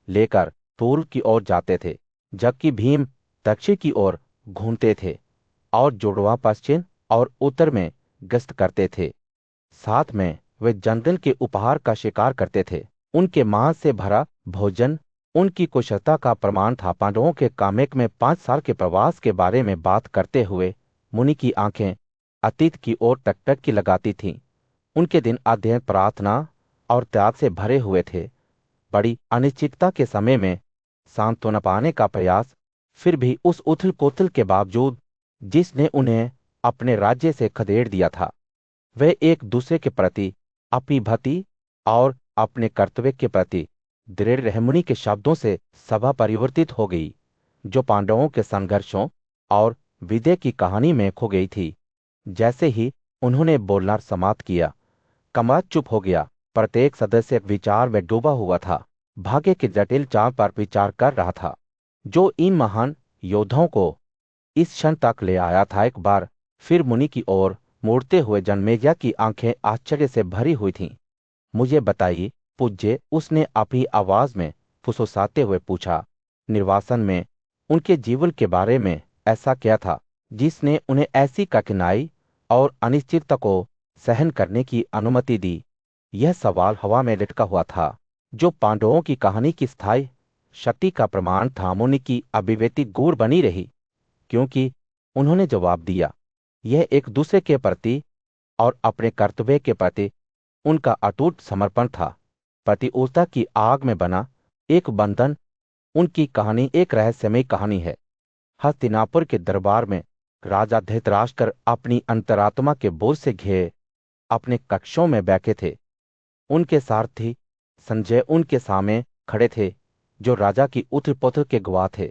लेकर पूर्व की ओर जाते थे, जबकि भीम दक्षिण की ओर घूमते थे और जुड़वा पश्चिम और उत्तर में गश्त करते थे। साथ में वे जंगल के उपहार का शिकार करते थे। उनके मांस से भरा भोजन उनकी कुशलता का प्रमाण था। पांडवों के कामेक में 5 साल के प्रवास के बारे में बात करते हुए मुनि की आंखें अतीत की ओर टकटक की लगाती थीं। उनके दिन अध्ययन, प्रार्थना और त्याग से भरे हुए थे। बड़ी अनिश्चितता के समय में सांत्वना पाने का प्रयास, फिर भी उस उथल पुथल के बावजूद जिसने उन्हें अपने राज्य से खदेड़ दिया था, वे एक दूसरे के प्रति, अपनी भक्ति और अपने कर्तव्य के प्रति दृढ़ रहे। मुनि के शब्दों से सभा परिवर्तित हो गई, जो पांडवों के संघर्षों और विजय की कहानी में खो गई थी। जैसे ही उन्होंने बोलना समाप्त किया, कमरा चुप हो गया। प्रत्येक सदस्य विचार में डूबा हुआ था, भाग्य के जटिल चाल पर विचार कर रहा था, जो इन महान योद्धाओं को इस क्षण तक ले आया था। एक बार फिर मुनि की ओर मुड़ते हुए जन्मेजय की आंखें आश्चर्य से भरी हुई थीं। मुझे बताइए पूज्य, उसने अपनी आवाज में फुसफुसाते हुए पूछा। निर्वासन में उनके जीवन के बारे में ऐसा क्या था जिसने उन्हें ऐसी कठिनाई और अनिश्चितता को सहन करने की अनुमति दी? यह सवाल हवा में लटका हुआ था, जो पांडवों की कहानी की स्थायी शक्ति का प्रमाण था। मुनि की अभिव्यक्ति गूढ़ बनी रही, क्योंकि उन्होंने जवाब दिया, यह एक दूसरे के प्रति और अपने कर्तव्य के प्रति उनका अटूट समर्पण था। प्रतियोगिता की आग में बना एक बंधन। उनकी कहानी एक रहस्यमय कहानी है। हस्तिनापुर के दरबार में राजा धृतराष्ट्र अपनी अंतरात्मा के बोझ से घिरे अपने कक्षों में बैठे थे। उनके सारथी संजय उनके सामने खड़े थे, जो राजा की उथल पुथल के गवाह थे।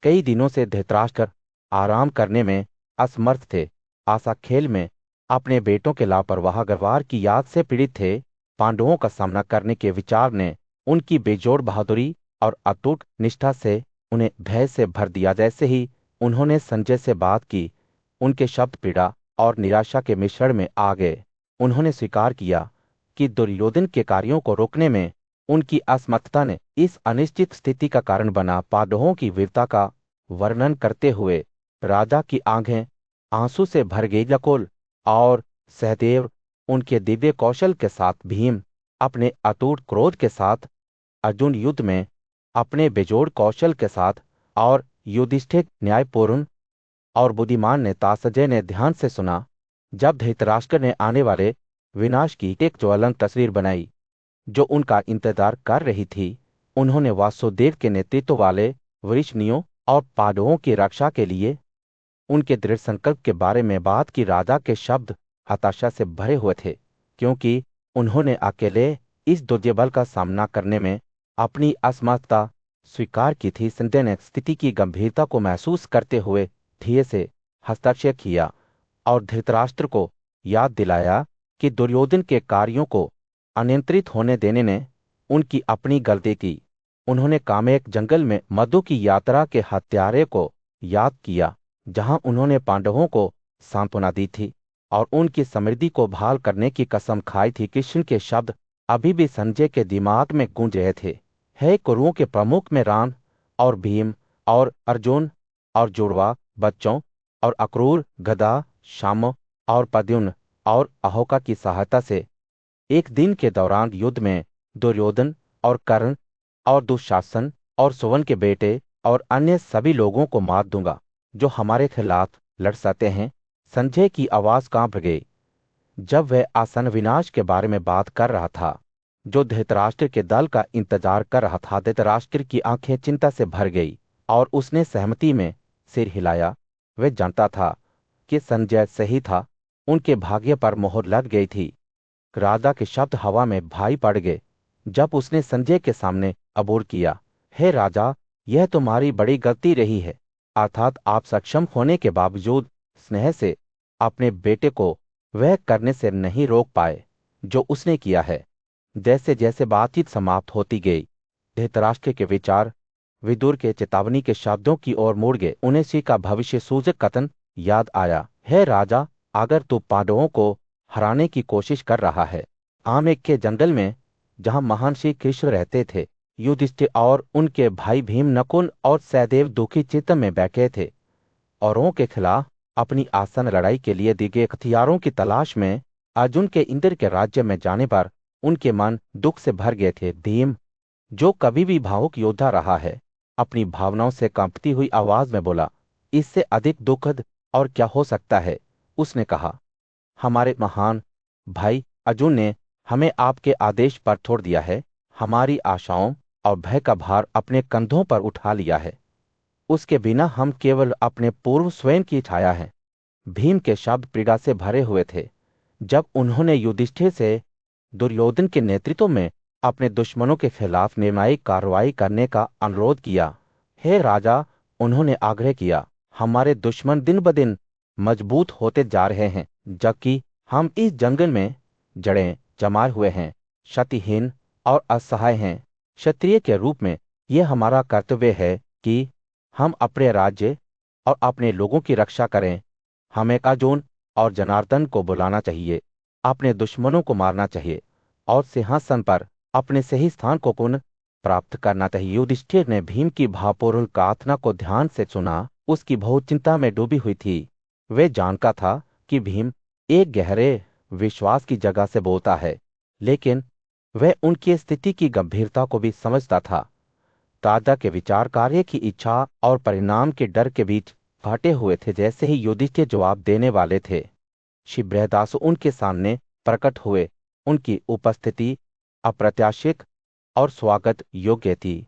कई दिनों से धृतराष्ट्र आराम करने में असमर्थ थे। आशा खेल में अपने बेटों के लापरवाह व्यवहार की याद से पीड़ित थे। पांडवों का सामना करने के विचार ने उनकी बेजोड़ बहादुरी और अटूट निष्ठा से उन्हें भय से भर दिया। जैसे ही उन्होंने संजय से बात की, उनके शब्द पीड़ा और निराशा के मिश्रण में आ गए। उन्होंने स्वीकार किया कि दुर्योधन के कार्यों को रोकने में उनकी असमर्थता ने इस अनिश्चित स्थिति का कारण बना। पांडवों की वीरता का वर्णन करते हुए राजा की आंखें आंसू से भर गई। नकुल और सहदेव उनके दिव्य कौशल के साथ भीम अपने अटूट क्रोध के साथ, अर्जुन युद्ध में अपने बेजोड़ कौशल के साथ, और युधिष्ठिर न्यायपूर्ण और बुद्धिमान नेता संजय ने ध्यान से सुना। जब धृतराष्ट्र ने आने वाले विनाश की एक ज्वलंत तस्वीर बनाई जो उनका इंतजार कर रही थी, उन्होंने वासुदेव के नेतृत्व वाले वृषणियों और पांडवों की रक्षा के लिए उनके दृढ़ संकल्प के बारे में बात की। राजा के शब्द हताशा से भरे हुए थे, क्योंकि उन्होंने अकेले इस दुर्जय का सामना करने में अपनी असमर्थता स्वीकार की थी। संजय ने स्थिति की गंभीरता को महसूस करते हुए धीरे से हस्तक्षेप किया और धृतराष्ट्र को याद दिलाया कि दुर्योधन के कार्यों को अनियंत्रित होने देने ने उनकी अपनी गलती की। उन्होंने कामेक जंगल में मधु की यात्रा के हत्यारे को याद किया, जहां उन्होंने पांडवों को सांत्वना दी थी और उनकी समृद्धि को बहाल करने की कसम खाई थी। कृष्ण के शब्द अभी भी संजय के दिमाग में गूंज रहे थे। हे कुरुओं के प्रमुख में राम और भीम और अर्जुन और जुड़वा बच्चों और अक्रूर, गदा, शाम और प्रद्युम्न और अहोका की सहायता से एक दिन के दौरान युद्ध में दुर्योधन और कर्ण और दुशासन और सुवन के बेटे और अन्य सभी लोगों को मार दूंगा जो हमारे खिलाफ लड़ सकते हैं। संजय की आवाज कांप गई जब वह आसन विनाश के बारे में बात कर रहा था, जो धृतराष्ट्र के दल का इंतजार कर रहा था। धृतराष्ट्र की आंखें चिंता से भर गई और उसने सहमति में सिर हिलाया। वह जानता था कि संजय सही था, उनके भाग्य पर मोहर लग गई थी। राजा के शब्द हवा में भाई पड़ गए जब उसने संजय के सामने अबूर किया। हे राजा, यह तुम्हारी बड़ी गलती रही है, अर्थात आप सक्षम होने के बावजूद स्नेह से अपने बेटे को वह करने से नहीं रोक पाए जो उसने किया है। जैसे जैसे बातचीत समाप्त होती गई, धृतराष्ट्र के विचार विदुर के चेतावनी के शब्दों की ओर मुड़ गए। उन्हें श्री का भविष्य सूचक कथन याद आया। हे राजा, अगर तू पांडवों को हराने की कोशिश कर रहा है, आमेक के जंगल में जहां महान श्री कृष्ण रहते थे, युधिष्ठिर और उनके भाई भीम, नकुल और सहदेव दुखी चित्त में बैठे थे। औरों के खिलाफ अपनी आसन लड़ाई के लिए दी गए हथियारों की तलाश में अर्जुन के इंद्र के राज्य में जाने पर उनके मन दुख से भर गए थे। भीम, जो कभी भी भावुक योद्धा रहा है, अपनी भावनाओं से कांपती हुई आवाज में बोला, इससे अधिक दुखद और क्या हो सकता है। उसने कहा, हमारे महान भाई अर्जुन ने हमें आपके आदेश पर छोड़ दिया है, हमारी आशाओं और भय का भार अपने कंधों पर उठा लिया है। उसके बिना हम केवल अपने पूर्व स्वयं की छाया हैं। भीम के शब्द पीड़ा से भरे हुए थे जब उन्होंने युधिष्ठिर से दुर्योधन के नेतृत्व में अपने दुश्मनों के खिलाफ निर्णायक कार्रवाई करने का अनुरोध किया। हे राजा, उन्होंने आग्रह किया, हमारे दुश्मन दिन ब दिन मजबूत होते जा रहे हैं, जबकि हम इस जंगल में जड़ें जमाए हुए हैं, शक्तिहीन और असहाय हैं। क्षत्रिय के रूप में यह हमारा कर्तव्य है कि हम अपने राज्य और अपने लोगों की रक्षा करें। हमें अर्जुन और जनार्दन को बुलाना चाहिए, अपने दुश्मनों को मारना चाहिए और सिंहासन पर अपने सही स्थान को पुनः प्राप्त करना चाहिए। युधिष्ठिर ने भीम की भावपूर्ण प्रार्थना को ध्यान से सुना। उसकी बहुत चिंता में डूबी हुई थी। वह जानता था कि भीम एक गहरे विश्वास की जगह से बोलता है, लेकिन वह उनकी स्थिति की गंभीरता को भी समझता था। राजा के विचार कार्य की इच्छा और परिणाम के डर के बीच फटे हुए थे। जैसे ही युधिष्ठिर जवाब देने वाले थे, श्री बृहदासु उनके सामने प्रकट हुए। उनकी उपस्थिति अप्रत्याशित और स्वागत योग्य थी।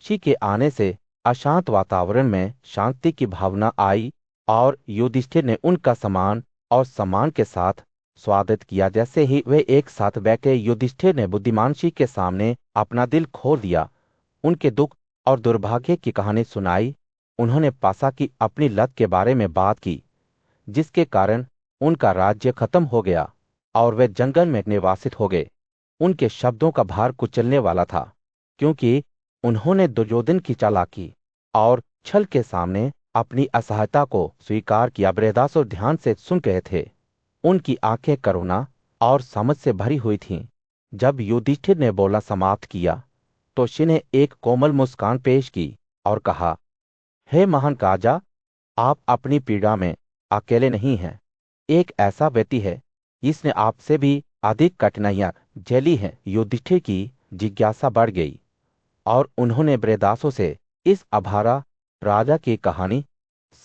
श्री के आने से अशांत वातावरण में शांति की भावना आई और युधिष्ठिर ने उनका सम्मान के साथ स्वागत किया। जैसे ही वे एक साथ बैठे, युधिष्ठिर ने बुद्धिमान श्री के सामने अपना दिल खोल दिया, उनके दुख और दुर्भाग्य की कहानी सुनाई। उन्होंने पासा की अपनी लत के बारे में बात की, जिसके कारण उनका राज्य खत्म हो गया और वे जंगल में निवासित हो गए। उनके शब्दों का भार कुचलने वाला था, क्योंकि उन्होंने दुर्योधन की चालाकी और छल के सामने अपनी असहायता को स्वीकार किया। बृहदासु ध्यान से सुन रहे थे। उनकी आंखें करुणा और समझ से भरी हुई थीं। जब युधिष्ठिर ने बोलना समाप्त किया तो श्री ने एक कोमल मुस्कान पेश की और कहा, हे महान राजा, आप अपनी पीड़ा में अकेले नहीं हैं। एक ऐसा व्यक्ति है इसने आपसे भी अधिक कठिनाइयां झेली हैं। युधिष्ठिर की जिज्ञासा बढ़ गई और उन्होंने बृहदासों से इस अभारा राजा की कहानी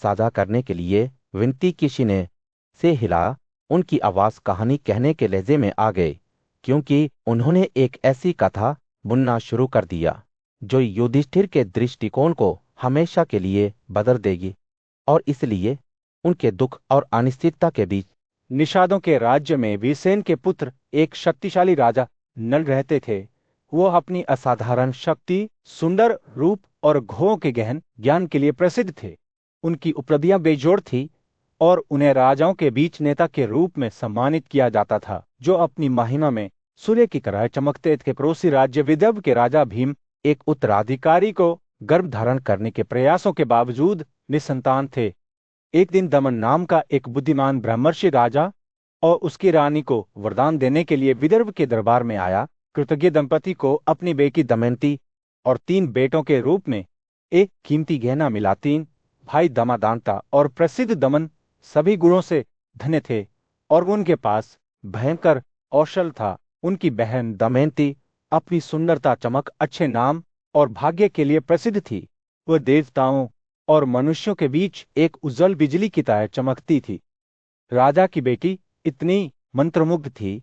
साझा करने के लिए विनती की। सीने से हिला उनकी आवाज कहानी कहने के लहजे में आ गए, क्योंकि उन्होंने एक ऐसी कथा बुनना शुरू कर दिया जो युधिष्ठिर के दृष्टिकोण को हमेशा के लिए बदल देगी। और इसलिए उनके दुख और अनिश्चितता के बीच निषादों के राज्य में वीरसेन के पुत्र एक शक्तिशाली राजा नल रहते थे। वो अपनी असाधारण शक्ति, सुंदर रूप और घोड़ों के गहन ज्ञान के लिए प्रसिद्ध थे। उनकी उपलब्धियां बेजोड़ थी और उन्हें राजाओं के बीच नेता के रूप में सम्मानित किया जाता था, जो अपनी महिमा में सूर्य की तरह चमकते थे। पड़ोसी राज्य विदर्भ के राजा भीम एक उत्तराधिकारी को गर्भ धारण करने के प्रयासों के बावजूद निसंतान थे। एक दिन दमन नाम का एक बुद्धिमान ब्रह्मर्षि राजा और उसकी रानी को वरदान देने के लिए विदर्भ के दरबार में आया। कृतज्ञ दंपति को अपनी बेटी दमयंती और 3 बेटों के रूप में एक कीमती गहना मिला। 3 भाई दमादांता और प्रसिद्ध दमन सभी गुणों से धन्य थे और उनके पास भयंकर कौशल था। उनकी बहन दमयंती अपनी सुंदरता, चमक, अच्छे नाम और भाग्य के लिए प्रसिद्ध थी। वह देवताओं और मनुष्यों के बीच एक उज्जवल बिजली की तरह चमकती थी। राजा की बेटी इतनी मंत्रमुग्ध थी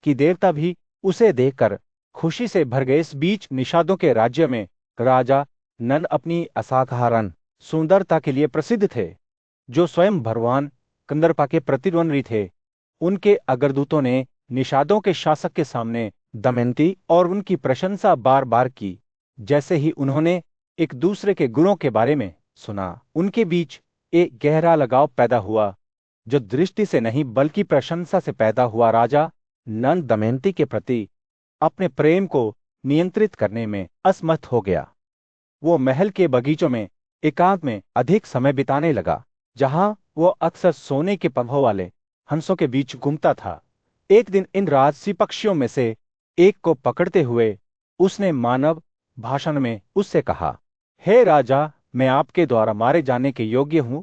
कि देवता भी उसे देखकर खुशी से भर गए। इस बीच निषादों के राज्य में राजा नल अपनी असाधारण सुंदरता के लिए प्रसिद्ध थे, जो स्वयं भगवान कंदर्पा के प्रतिद्वंदी थे। उनके अग्रदूतों ने निषादों के शासक के सामने दमयंती और उनकी प्रशंसा बार बार की। जैसे ही उन्होंने एक दूसरे के गुणों के बारे में सुना, उनके बीच एक गहरा लगाव पैदा हुआ, जो दृष्टि से नहीं बल्कि प्रशंसा से पैदा हुआ। राजा नल दमयंती के प्रति अपने प्रेम को नियंत्रित करने में असमर्थ हो गया। वो महल के बगीचों में एकांत में अधिक समय बिताने लगा, जहां वो अक्सर सोने के पंखों वाले हंसों के बीच घूमता था। एक दिन इन राजसी पक्षियों में से एक को पकड़ते हुए उसने मानव भाषण में उससे कहा, हे राजा, मैं आपके द्वारा मारे जाने के योग्य हूं।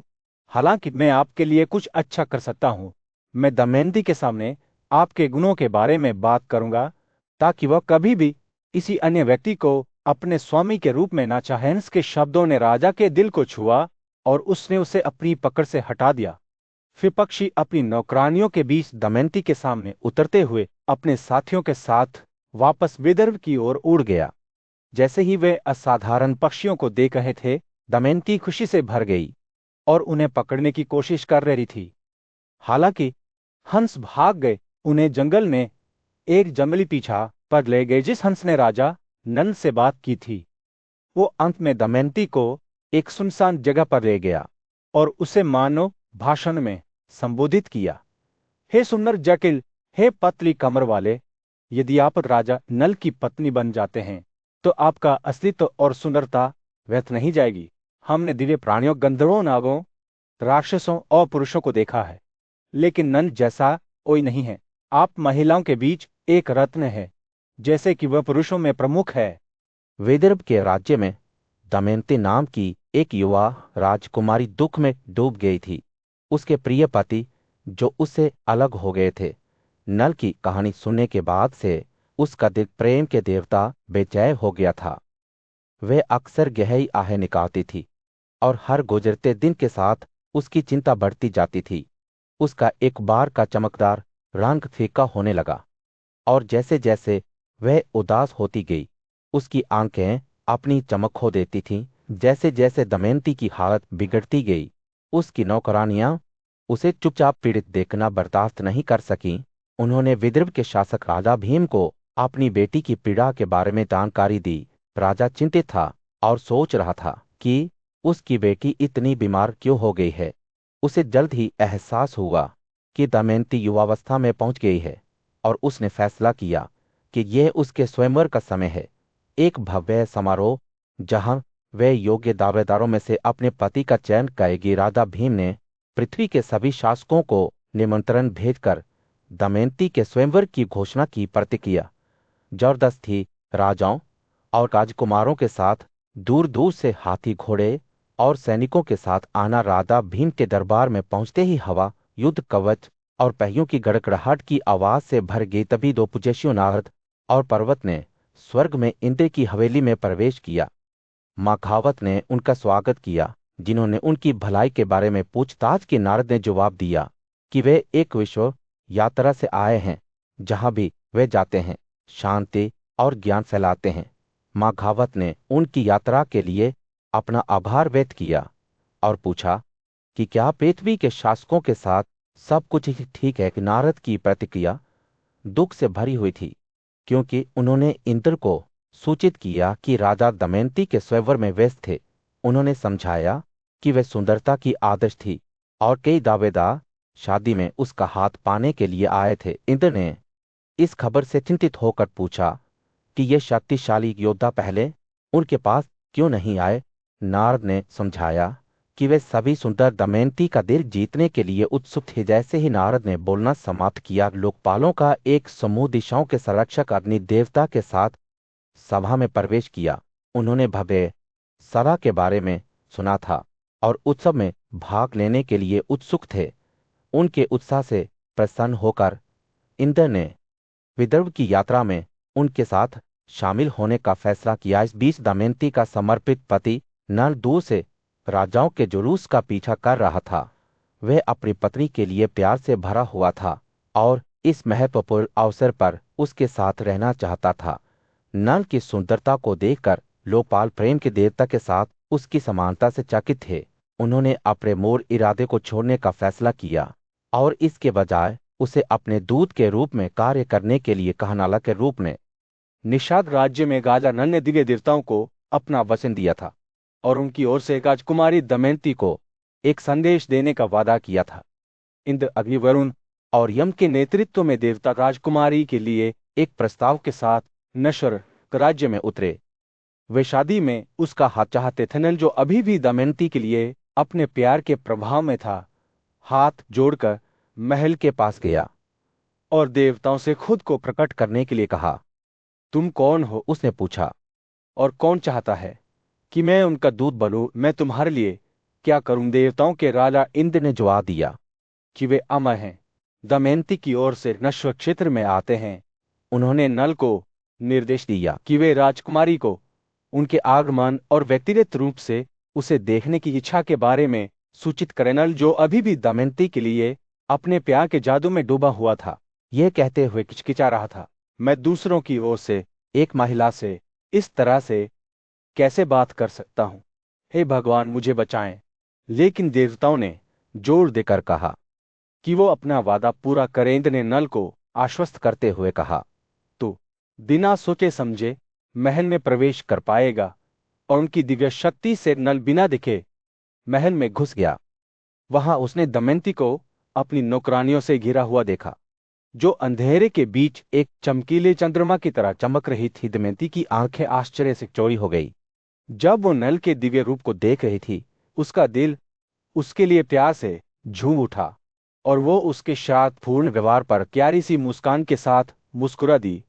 हालांकि मैं आपके लिए कुछ अच्छा कर सकता हूं। मैं दमयंती के सामने आपके गुणों के बारे में बात करूंगा, ताकि वह कभी भी किसी अन्य व्यक्ति को अपने स्वामी के रूप में ना चाहे। हंस के शब्दों ने राजा के दिल को छुआ और उसने उसे अपनी पकड़ से हटा दिया। फिर पक्षी अपनी नौकरानियों के बीच दमयंती के सामने उतरते हुए अपने साथियों के साथ वापस विदर्भ की ओर उड़ गया। जैसे ही वे असाधारण पक्षियों को देख रहे थे, दमयंती खुशी से भर गई और उन्हें पकड़ने की कोशिश कर रही थी। हालांकि हंस भाग गए। उन्हें जंगल में एक जंगली पीछा पर ले गए, जिस हंस ने राजा नल से बात की थी। वो अंत में दमयंती को एक सुनसान जगह पर ले गया और उसे मानव भाषण में संबोधित किया, हे सुंदर जटिल, हे पतली कमर वाले, यदि आप राजा नल की पत्नी बन जाते हैं तो आपका अस्तित्व और सुंदरता व्यर्थ नहीं जाएगी। हमने दिव्य प्राणियों, गंधर्वों, नागों, राक्षसों और पुरुषों को देखा है, लेकिन नल जैसा कोई नहीं है। आप महिलाओं के बीच एक रत्न है, जैसे कि वह पुरुषों में प्रमुख है। विदर्भ के राज्य में दमयंती नाम की एक युवा राजकुमारी दुख में डूब गई थी। उसके प्रिय पति, जो उससे अलग हो गए थे, नल की कहानी सुनने के बाद से उसका दिल प्रेम के देवता बेचैन हो गया था। वह अक्सर गहरी आहें निकालती थी और हर गुजरते दिन के साथ उसकी चिंता बढ़ती जाती थी। उसका एक बार का चमकदार रंग फीका होने लगा और जैसे जैसे वह उदास होती गई, उसकी आंखें अपनी चमक खो देती थीं। जैसे जैसे दमयंती की हालत बिगड़ती गई, उसकी नौकरानियां उसे चुपचाप पीड़ित देखना बर्दाश्त नहीं कर सकीं। उन्होंने विदर्भ के शासक राजा भीम को अपनी बेटी की पीड़ा के बारे में जानकारी दी। राजा चिंतित था और सोच रहा था कि उसकी बेटी इतनी बीमार क्यों हो गई है। उसे जल्द ही एहसास हुआ कि दमयंती युवावस्था में पहुंच गई है और उसने फैसला किया कि यह उसके स्वयंवर का समय है। एक भव्य समारोह जहां वह योग्य दावेदारों में से अपने पति का चयन करेगी। राजा भीम ने पृथ्वी के सभी शासकों को निमंत्रण भेजकर दमयंती के स्वयंवर की घोषणा की। प्रतिक्रिया जबरदस्त थी। राजाओं और राजकुमारों के साथ दूर दूर से हाथी, घोड़े और सैनिकों के साथ आना। राजा भीम के दरबार में पहुंचते ही हवा, युद्ध कवच और पहियों की गड़गड़ाहट की आवाज से भर गई। तभी दो पुजस्यु नारद और पर्वत ने स्वर्ग में इंद्र की हवेली में प्रवेश किया। माखावत ने उनका स्वागत किया, जिन्होंने उनकी भलाई के बारे में पूछताछ की। नारद ने जवाब दिया कि वे एक विश्व यात्रा से आए हैं, जहां भी वे जाते हैं शांति और ज्ञान फैलाते हैं। माखावत ने उनकी यात्रा के लिए अपना आभार व्यक्त किया और पूछा कि क्या पृथ्वी के शासकों के साथ सब कुछ ही ठीक है। कि नारद की प्रतिक्रिया दुख से भरी हुई थी, क्योंकि उन्होंने इंद्र को सूचित किया कि राजा दमयंती के स्वयंवर में व्यस्त थे। उन्होंने समझाया कि वे सुंदरता की आदर्श थी और कई दावेदार शादी में उसका हाथ पाने के लिए आए थे। इंद्र ने इस खबर से चिंतित होकर पूछा कि ये शक्तिशाली योद्धा पहले उनके पास क्यों नहीं आए। नारद ने समझाया कि वे सभी सुंदर दमयंती का दिल जीतने के लिए उत्सुक थे। जैसे ही नारद ने बोलना समाप्त किया, लोकपालों का एक समूह दिशाओं के संरक्षक अग्नि देवता के साथ सभा में प्रवेश किया। उन्होंने भव्य सभा के बारे में सुना था और उत्सव में भाग लेने के लिए उत्सुक थे। उनके उत्साह से प्रसन्न होकर इंद्र ने विदर्भ की यात्रा में उनके साथ शामिल होने का फैसला किया। इस बीच दमयंती का समर्पित पति नल दूर से राजाओं के जुलूस का पीछा कर रहा था। वह अपनी पत्नी के लिए प्यार से भरा हुआ था और इस महत्वपूर्ण अवसर पर उसके साथ रहना चाहता था। नल की सुंदरता को देखकर लोकपाल प्रेम के देवता के साथ उसकी समानता से चकित थे। उन्होंने अपने मूल इरादे को छोड़ने का फैसला किया और इसके बजाय उसे अपने दूत के रूप में कार्य करने के लिए कहा। नाला के रूप में निषाद राज्य में राजा नल ने दिव्य देवताओं को अपना वचन दिया था और उनकी ओर से राजकुमारी दमयंती को एक संदेश देने का वादा किया था। इंद्र, अग्नि, वरुण और यम के नेतृत्व में देवता राजकुमारी के लिए एक प्रस्ताव के साथ नश्वर राज्य में उतरे। वे शादी में उसका हाथ चाहते थे। नल, जो अभी भी दमयंती के लिए अपने प्यार के प्रभाव में था, हाथ जोड़कर महल के पास गया और देवताओं से खुद को प्रकट करने के लिए कहा। तुम कौन हो? उसने पूछा। और कौन चाहता है कि मैं उनका दूत बनूं? मैं तुम्हारे लिए क्या करूं? देवताओं के राजा इंद्र ने जवाब दिया कि वे अमर हैं, दमयंती की ओर से नश्वर क्षेत्र में आते हैं। उन्होंने नल को निर्देश दिया कि वे राजकुमारी को उनके आगमन और व्यक्तिगत रूप से उसे देखने की इच्छा के बारे में सूचित करें। नल, जो अभी भी दमयंती के लिए अपने प्यार के जादू में डूबा हुआ था, यह कहते हुए किचकिचा रहा था, मैं दूसरों की ओर से एक महिला से इस तरह से कैसे बात कर सकता हूं? हे भगवान, मुझे बचाएं। लेकिन देवताओं ने जोर देकर कहा कि वो अपना वादा पूरा करें। इंद्र ने नल को आश्वस्त करते हुए कहा, तो बिना सोचे समझे महल में प्रवेश कर पाएगा। और उनकी दिव्य शक्ति से नल बिना दिखे महल में घुस गया। वहां उसने दमयंती को अपनी नौकरानियों से घिरा हुआ देखा, जो अंधेरे के बीच एक चमकीले चंद्रमा की तरह चमक रही थी। दमयंती की आंखें आश्चर्य से चौड़ी हो गई जब वो नल के दिव्य रूप को देख रही थी। उसका दिल उसके लिए प्यार से झूम उठा और वो उसके शांतपूर्ण व्यवहार पर प्यारी सी मुस्कान के साथ मुस्कुरा दी।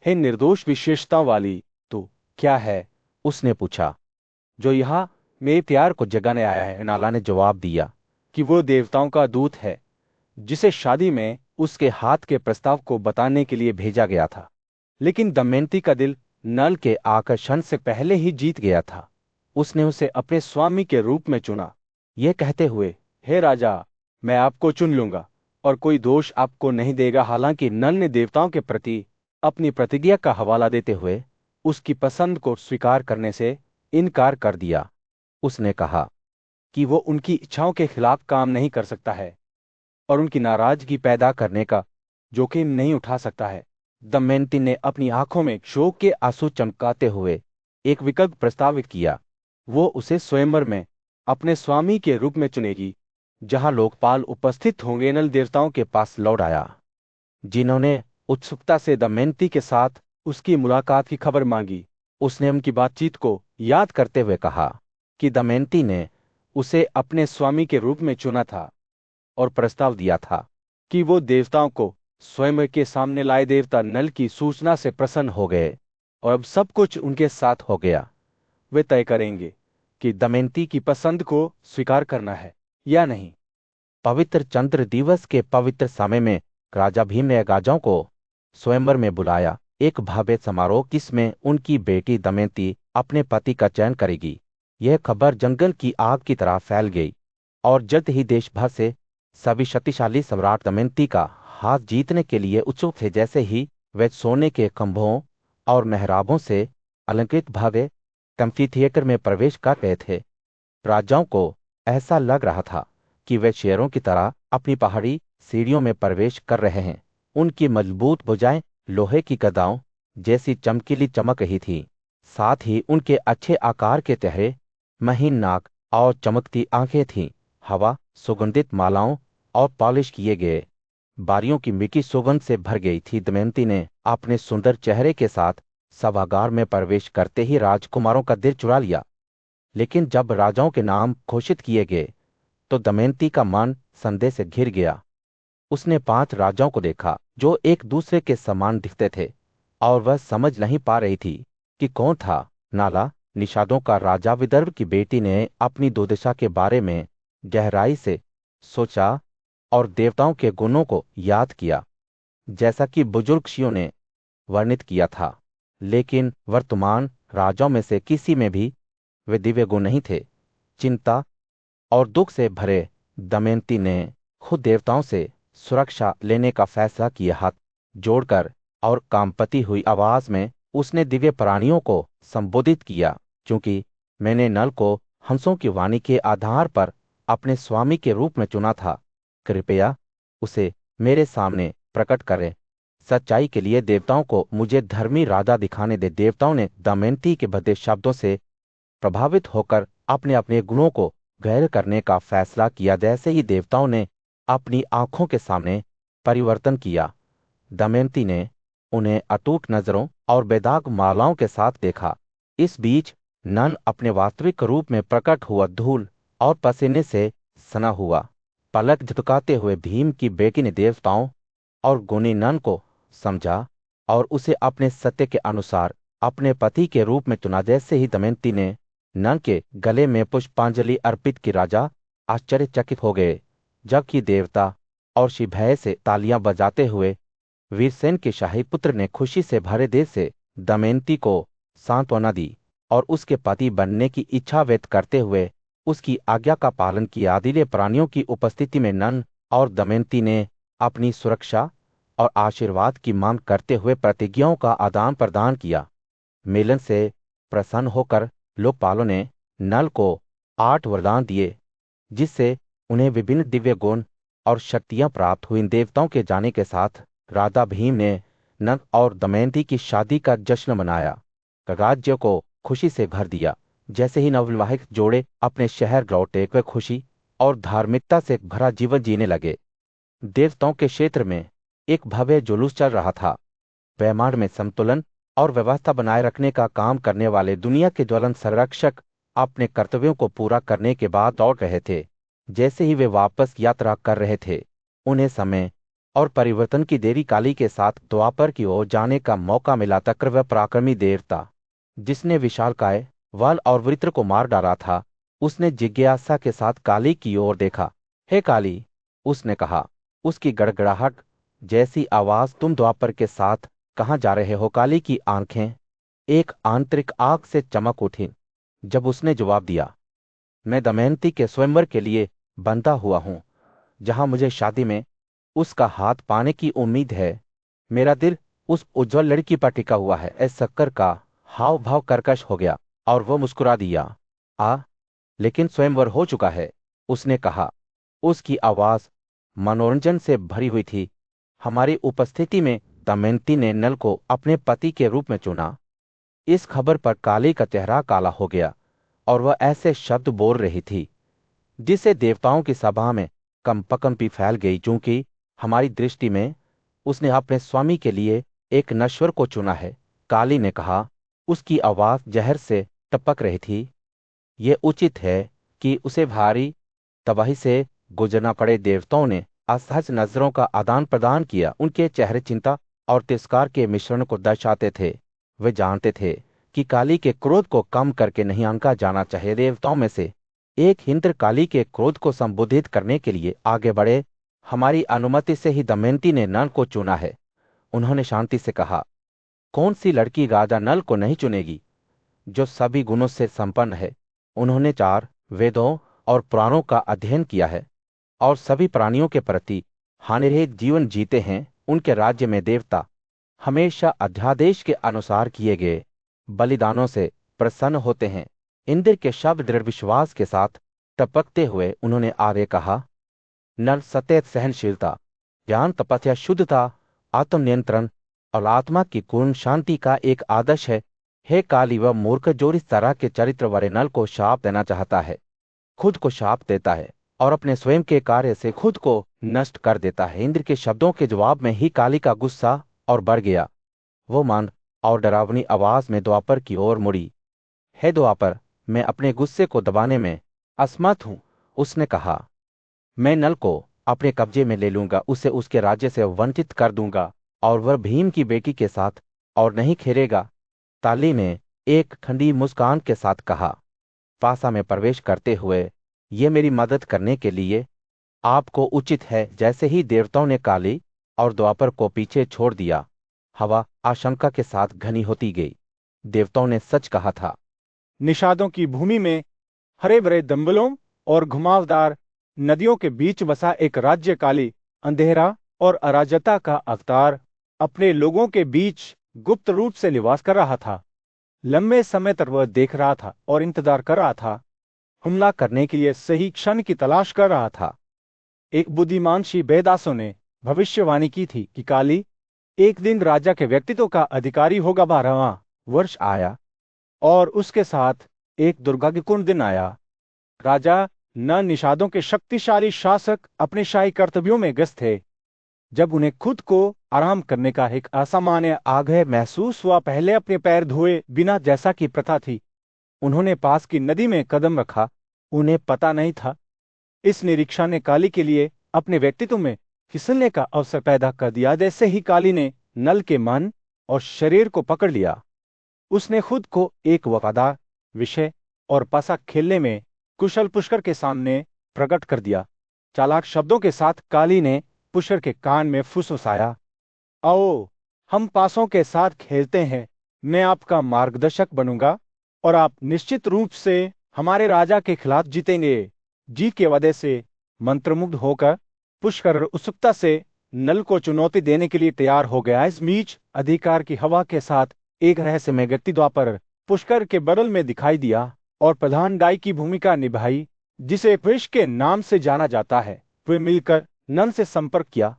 हे निर्दोष विशेषताओं वाली, तू क्या है? उसने पूछा। जो यहाँ मेरे प्यार को जगाने आया है। नाला ने जवाब दिया कि वो देवताओं का दूत है, जिसे शादी में उसके हाथ के प्रस्ताव को बताने के लिए भेजा गया था। लेकिन दमयंती का दिल नल के आकर्षण से पहले ही जीत गया था। उसने उसे अपने स्वामी के रूप में चुना, यह कहते हुए, हे राजा, मैं आपको चुन लूंगा और कोई दोष आपको नहीं देगा। हालांकि नल ने देवताओं के प्रति अपनी प्रतिज्ञा का हवाला देते हुए उसकी पसंद को स्वीकार करने से इनकार कर दिया। उसने कहा कि वो उनकी इच्छाओं के खिलाफ काम नहीं कर सकता है और उनकी नाराजगी पैदा करने का जोखिम नहीं उठा सकता है। दमयंती ने अपनी आंखों में शोक के आंसू चमकाते हुए एक विकल्प प्रस्तावित किया। वो उसे स्वयंवर में अपने स्वामी के रूप में चुनेगी, जहां लोकपाल उपस्थित होंगे। नल देवताओं के पास लौट आया, जिन्होंने उत्सुकता से दमयंती के साथ उसकी मुलाकात की खबर मांगी। उसने उनकी बातचीत को याद करते हुए कहा कि दमयंती ने उसे अपने स्वामी के रूप में चुना था और प्रस्ताव दिया था कि वो देवताओं को स्वयं के सामने लाए। देवता नल की सूचना से प्रसन्न हो गए और अब सब कुछ उनके साथ हो गया। वे तय करेंगे कि दमयंती की पसंद को स्वीकार करना है या नहीं। पवित्र चंद्र दिवस के पवित्र समय में राजा भीम ने राजाओं को स्वयंवर में बुलाया, एक भव्य समारोह जिसमें उनकी बेटी दमयंती अपने पति का चयन करेगी। यह खबर जंगल की आग की तरह फैल गई और जल्द ही देश भर से सभी शक्तिशाली सम्राट दमयंती का हाथ जीतने के लिए उत्सुक थे। जैसे ही वे सोने के खंभों और मेहराबों से अलंकृत भव्य एम्फीथिएटर में प्रवेश कर रहे थे, राजाओं को ऐसा लग रहा था कि वे शेरों की तरह अपनी पहाड़ी सीढ़ियों में प्रवेश कर रहे हैं। उनकी मजबूत भुजाएं लोहे की गदाओं जैसी चमकीली चमक रही थी, साथ ही उनके अच्छे आकार के चेहरे, महीन नाक और चमकती आंखें थीं। हवा सुगंधित मालाओं और पॉलिश किए गए बारियों की मीठी सुगंध से भर गई थी। दमयंती ने अपने सुंदर चेहरे के साथ सभागार में प्रवेश करते ही राजकुमारों का दिल चुरा लिया। लेकिन जब राजाओं के नाम घोषित किए गए तो दमयंती का मन संदेह से घिर गया। उसने 5 राजाओं को देखा जो एक दूसरे के समान दिखते थे और वह समझ नहीं पा रही थी कि कौन था। नाला निषादों का राजा विदर्भ की बेटी ने अपनी दुर्दशा के बारे में गहराई से सोचा और देवताओं के गुणों को याद किया जैसा कि बुजुर्ग ऋषियों ने वर्णित किया था। लेकिन वर्तमान राजाओं में से किसी में भी वे दिव्य गुण नहीं थे। चिंता और दुख से भरे दमयंती ने खुद देवताओं से सुरक्षा लेने का फैसला किया। हाथ जोड़कर और कांपती हुई आवाज में उसने दिव्य प्राणियों को संबोधित किया, क्योंकि मैंने नल को हंसों की वाणी के आधार पर अपने स्वामी के रूप में चुना था, कृपया उसे मेरे सामने प्रकट करें। सच्चाई के लिए देवताओं को मुझे धर्मी राजा दिखाने दे। देवताओं ने दमयंती के भद्दे शब्दों से प्रभावित होकर अपने अपने गुणों को गैर करने का फैसला किया। जैसे ही देवताओं ने अपनी आंखों के सामने परिवर्तन किया, दमयंती ने उन्हें अटूट नजरों और बेदाग मालाओं के साथ देखा। इस बीच नल अपने वास्तविक रूप में प्रकट हुआ, धूल और पसीने से सना हुआ। पलक झपकाते हुए भीम की बेटी ने देवताओं और गुणी नल को समझा और उसे अपने सत्य के अनुसार अपने पति के रूप में चुना। जैसे ही दमयंती ने नल के गले में पुष्पांजलि अर्पित की, राजा आश्चर्यचकित हो गए, जबकि देवता और ऋषि भय से तालियां बजाते हुए वीरसेन के शाही पुत्र ने खुशी से भरे दिल से दमयंती को सांत्वना दी और उसके पति बनने की इच्छा व्यक्त करते हुए उसकी आज्ञा का पालन किया। दिव्य प्राणियों की उपस्थिति में नल और दमयंती ने अपनी सुरक्षा और आशीर्वाद की मांग करते हुए प्रतिज्ञाओं का आदान प्रदान किया। मिलन से प्रसन्न होकर लोकपालों ने नल को 8 वरदान दिए, जिससे उन्हें विभिन्न दिव्य गुण और शक्तियां प्राप्त हुई। देवताओं के जाने के साथ राजा भीम ने नल और दमयंती की शादी का जश्न मनाया, राज्य को खुशी से भर दिया। जैसे ही नवविवाहित जोड़े अपने शहर लौटे, वे खुशी और धार्मिकता से भरा जीवन जीने लगे। देवताओं के क्षेत्र में एक भव्य जुलूस चल रहा था। ब्रह्मांड में संतुलन और व्यवस्था बनाए रखने का काम करने वाले दुनिया के ज्वलंत संरक्षक अपने कर्तव्यों को पूरा करने के बाद लौट रहे थे। जैसे ही वे वापस यात्रा कर रहे थे, उन्हें समय और परिवर्तन की देरी काली के साथ द्वापर की ओर जाने का मौका मिला। तक वह पराक्रमी देवता जिसने विशालकाय वल और वृत्र को मार डाला था, उसने जिज्ञासा के साथ काली की ओर देखा। हे काली, उसने कहा, उसकी गड़गड़ाहट जैसी आवाज, तुम द्वापर के साथ कहाँ जा रहे हो? काली की आंखें एक आंतरिक आग से चमक उठी जब उसने जवाब दिया, मैं दमयंती के स्वयंवर के लिए बंधा हुआ हूं, जहां मुझे शादी में उसका हाथ पाने की उम्मीद है। मेरा दिल उस उज्जवल लड़की पर टिका हुआ है। इस शक्कर का हाव भाव कर्कश हो गया और वह मुस्कुरा दिया। लेकिन स्वयंवर हो चुका है, उसने कहा। उसकी आवाज मनोरंजन से भरी हुई थी। हमारी उपस्थिति में दमयंती ने नल को अपने पति के रूप में चुना। इस खबर पर काली का चेहरा काला हो गया और वह ऐसे शब्द बोल रही थी जिससे देवताओं की सभा में कंपकंपी फैल गई। चूंकि हमारी दृष्टि में उसने अपने स्वामी के लिए एक नश्वर को चुना है, काली ने कहा। उसकी आवाज जहर से टपक रही थी। ये उचित है कि उसे भारी तबाही से गुजरना पड़े। देवताओं ने असहज नजरों का आदान प्रदान किया। उनके चेहरे चिंता और तिरस्कार के मिश्रण को दर्शाते थे। वे जानते थे कि काली के क्रोध को कम करके नहीं आंका जाना चाहिए। देवताओं में से एक इंद्रकाली के क्रोध को संबोधित करने के लिए आगे बढ़े। हमारी अनुमति से ही दमयंती ने नल को चुना है। उन्होंने शांति से कहा, कौन सी लड़की राजा नल को नहीं चुनेगी, जो सभी गुणों से संपन्न है। उन्होंने 4 वेदों और पुराणों का अध्ययन किया है और सभी प्राणियों के प्रति हानिरहित जीवन जीते हैं। उनके राज्य में देवता हमेशा अध्यादेश के अनुसार किए गए बलिदानों से प्रसन्न होते हैं। इंद्र के शब्द दृढ़ विश्वास के साथ टपकते हुए उन्होंने आगे कहा, नल सत्य, सहनशीलता, ज्ञान, तपस्या, शुद्धता, आत्मनियंत्रण और आत्मा की पूर्ण शांति का एक आदर्श है। हे काली, वह मूर्ख जो इस तरह के चरित्र वाले नल को शाप देना चाहता है, खुद को शाप देता है और अपने स्वयं के कार्य से खुद को नष्ट कर देता है। इंद्र के शब्दों के जवाब में ही काली का गुस्सा और बढ़ गया। वो मंद और डरावनी आवाज में द्वापर की ओर मुड़ी। हे द्वापर, मैं अपने गुस्से को दबाने में असमर्थ हूं। उसने कहा, मैं नल को अपने कब्जे में ले लूंगा, उसे उसके राज्य से वंचित कर दूंगा और वह भीम की बेटी के साथ और नहीं खेलेगा। ताली ने एक ठंडी मुस्कान के साथ कहा, पासा में प्रवेश करते हुए, ये मेरी मदद करने के लिए आपको उचित है। जैसे ही देवताओं ने काली और द्वापर को पीछे छोड़ दिया, हवा आशंका के साथ घनी होती गई। देवताओं ने सच कहा था। निषादों की भूमि में हरे भरे दंबलों और घुमावदार नदियों के बीच बसा एक राज्य काली, अंधेरा और अराजकता का अवतार, अपने लोगों के बीच गुप्त रूप से निवास कर रहा था। लंबे समय तक वह देख रहा था और इंतजार कर रहा था, हमला करने के लिए सही क्षण की तलाश कर रहा था। एक बुद्धिमान ऋषि वेदासों ने भविष्यवाणी की थी कि काली एक दिन राजा के व्यक्तित्व का अधिकारी होगा। 12वां वर्ष आया और उसके साथ एक दुर्भाग्यपूर्ण दिन आया। राजा न निषादों के शक्तिशाली शासक अपने शाही कर्तव्यों में व्यस्त थे। जब उन्हें खुद को आराम करने का एक असामान्य आग्रह महसूस हुआ, पहले अपने पैर धोए बिना, जैसा कि प्रथा थी, उन्होंने पास की नदी में कदम रखा। उन्हें पता नहीं था, इस निरीक्षा ने काली के लिए अपने व्यक्तित्व में फिसलने का अवसर पैदा कर दिया। जैसे ही काली ने नल के मन और शरीर को पकड़ लिया, उसने खुद को एक वफादार विषय और पासा खेलने में कुशल पुष्कर के सामने प्रकट कर दिया। चालाक शब्दों के साथ काली ने पुष्कर के कान में फुसफुसाया, आओ हम पासों के साथ खेलते हैं। मैं आपका मार्गदर्शक बनूंगा और आप निश्चित रूप से हमारे राजा के खिलाफ जीतेंगे। जीत के वजह से मंत्रमुग्ध होकर पुष्कर उत्सुकता से नल को चुनौती देने के लिए तैयार हो गया। इस बीच अधिकार की हवा के साथ एक रहस्यमय व्यक्ति द्वापर पुष्कर के बगल में दिखाई दिया और प्रधान गाय की भूमिका निभाई, जिसे पुष्कर के नाम से जाना जाता है। वे मिलकर नल से संपर्क किया,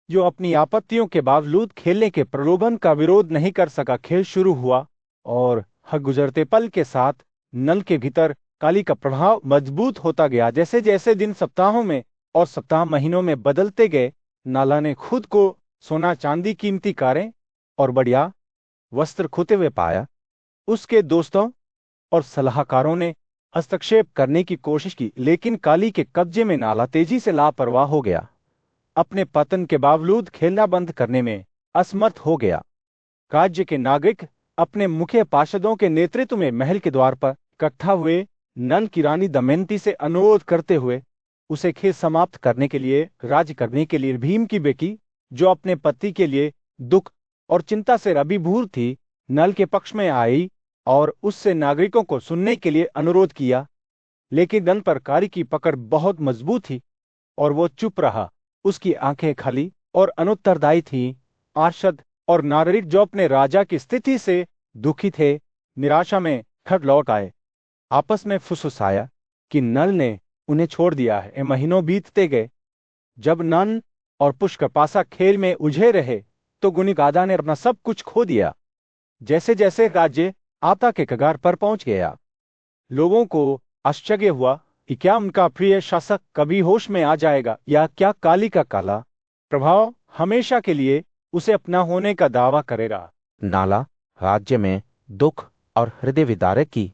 जो अपनी आपत्तियों के बावजूद खेलने के प्रलोभन का विरोध नहीं कर सका। खेल शुरू हुआ और हर गुजरते पल के साथ नल के भीतर काली का प्रभाव मजबूत होता गया। जैसे जैसे दिन सप्ताहों में और सप्ताह महीनों में बदलते गए, नाला ने खुद को सोना चांदी, कीमती कारें और बढ़िया वस्त्र खोते हुए पाया। उसके दोस्तों और सलाहकारों ने हस्तक्षेप करने की कोशिश की, लेकिन काली के कब्जे में नाला तेजी से लापरवाह हो गया। अपने पतन के बावजूद खेलना बंद करने में असमर्थ हो गया। राज्य के नागरिक अपने मुख्य पार्षदों के नेतृत्व में महल के द्वार पर इकट्ठा हुए। नल की रानी दमयंती से अनुरोध करते हुए उसे खेल समाप्त करने के लिए, राज्य करने के लिए, भीम की बेटी, जो अपने पति के लिए दुख और चिंता से अभिभूत थी, नल के पक्ष में आई और उससे नागरिकों को सुनने के लिए अनुरोध किया। लेकिन नल पर काली की पकड़ बहुत मजबूत थी और वो चुप रहा। उसकी आंखें खाली और अनुत्तरदायी थीं। पार्षद और नागरिक जो अपने राजा की स्थिति से दुखी थे, निराशा में घर लौट आए। आपस में फुसफुसाया कि नल ने उन्हें छोड़ दिया है। महीनों बीतते गए। जब नल और पुष्कर पासा खेल में उलझे रहे, तो गुनीगादा ने अपना सब कुछ खो दिया। जैसे जैसे राज्य आपदा के कगार पर पहुंच गया, लोगों को आश्चर्य हुआ कि क्या उनका प्रिय शासक कभी होश में आ जाएगा, या क्या काली का काला प्रभाव हमेशा के लिए उसे अपना होने का दावा करेगा। नाला राज्य में दुख और हृदय विदारक की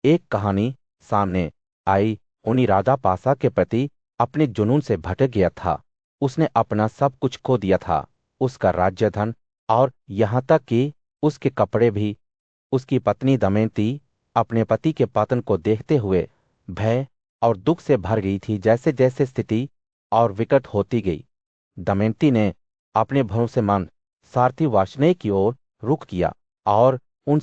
एक कहानी सामने आई। उन्हीं राजा पासा के प्रति अपने जुनून से भटक गया था। उसने अपना सब कुछ खो दिया था, उसका राज्य, धन और यहाँ तक कि उसके कपड़े भी। उसकी पत्नी दमयंती अपने पति के पतन को देखते हुए भय और दुख से भर गई थी। जैसे जैसे स्थिति और विकट होती गई, दमयंती ने अपने भरोसेमंद सारथी वार्ष्णेय की ओर रुख किया और उन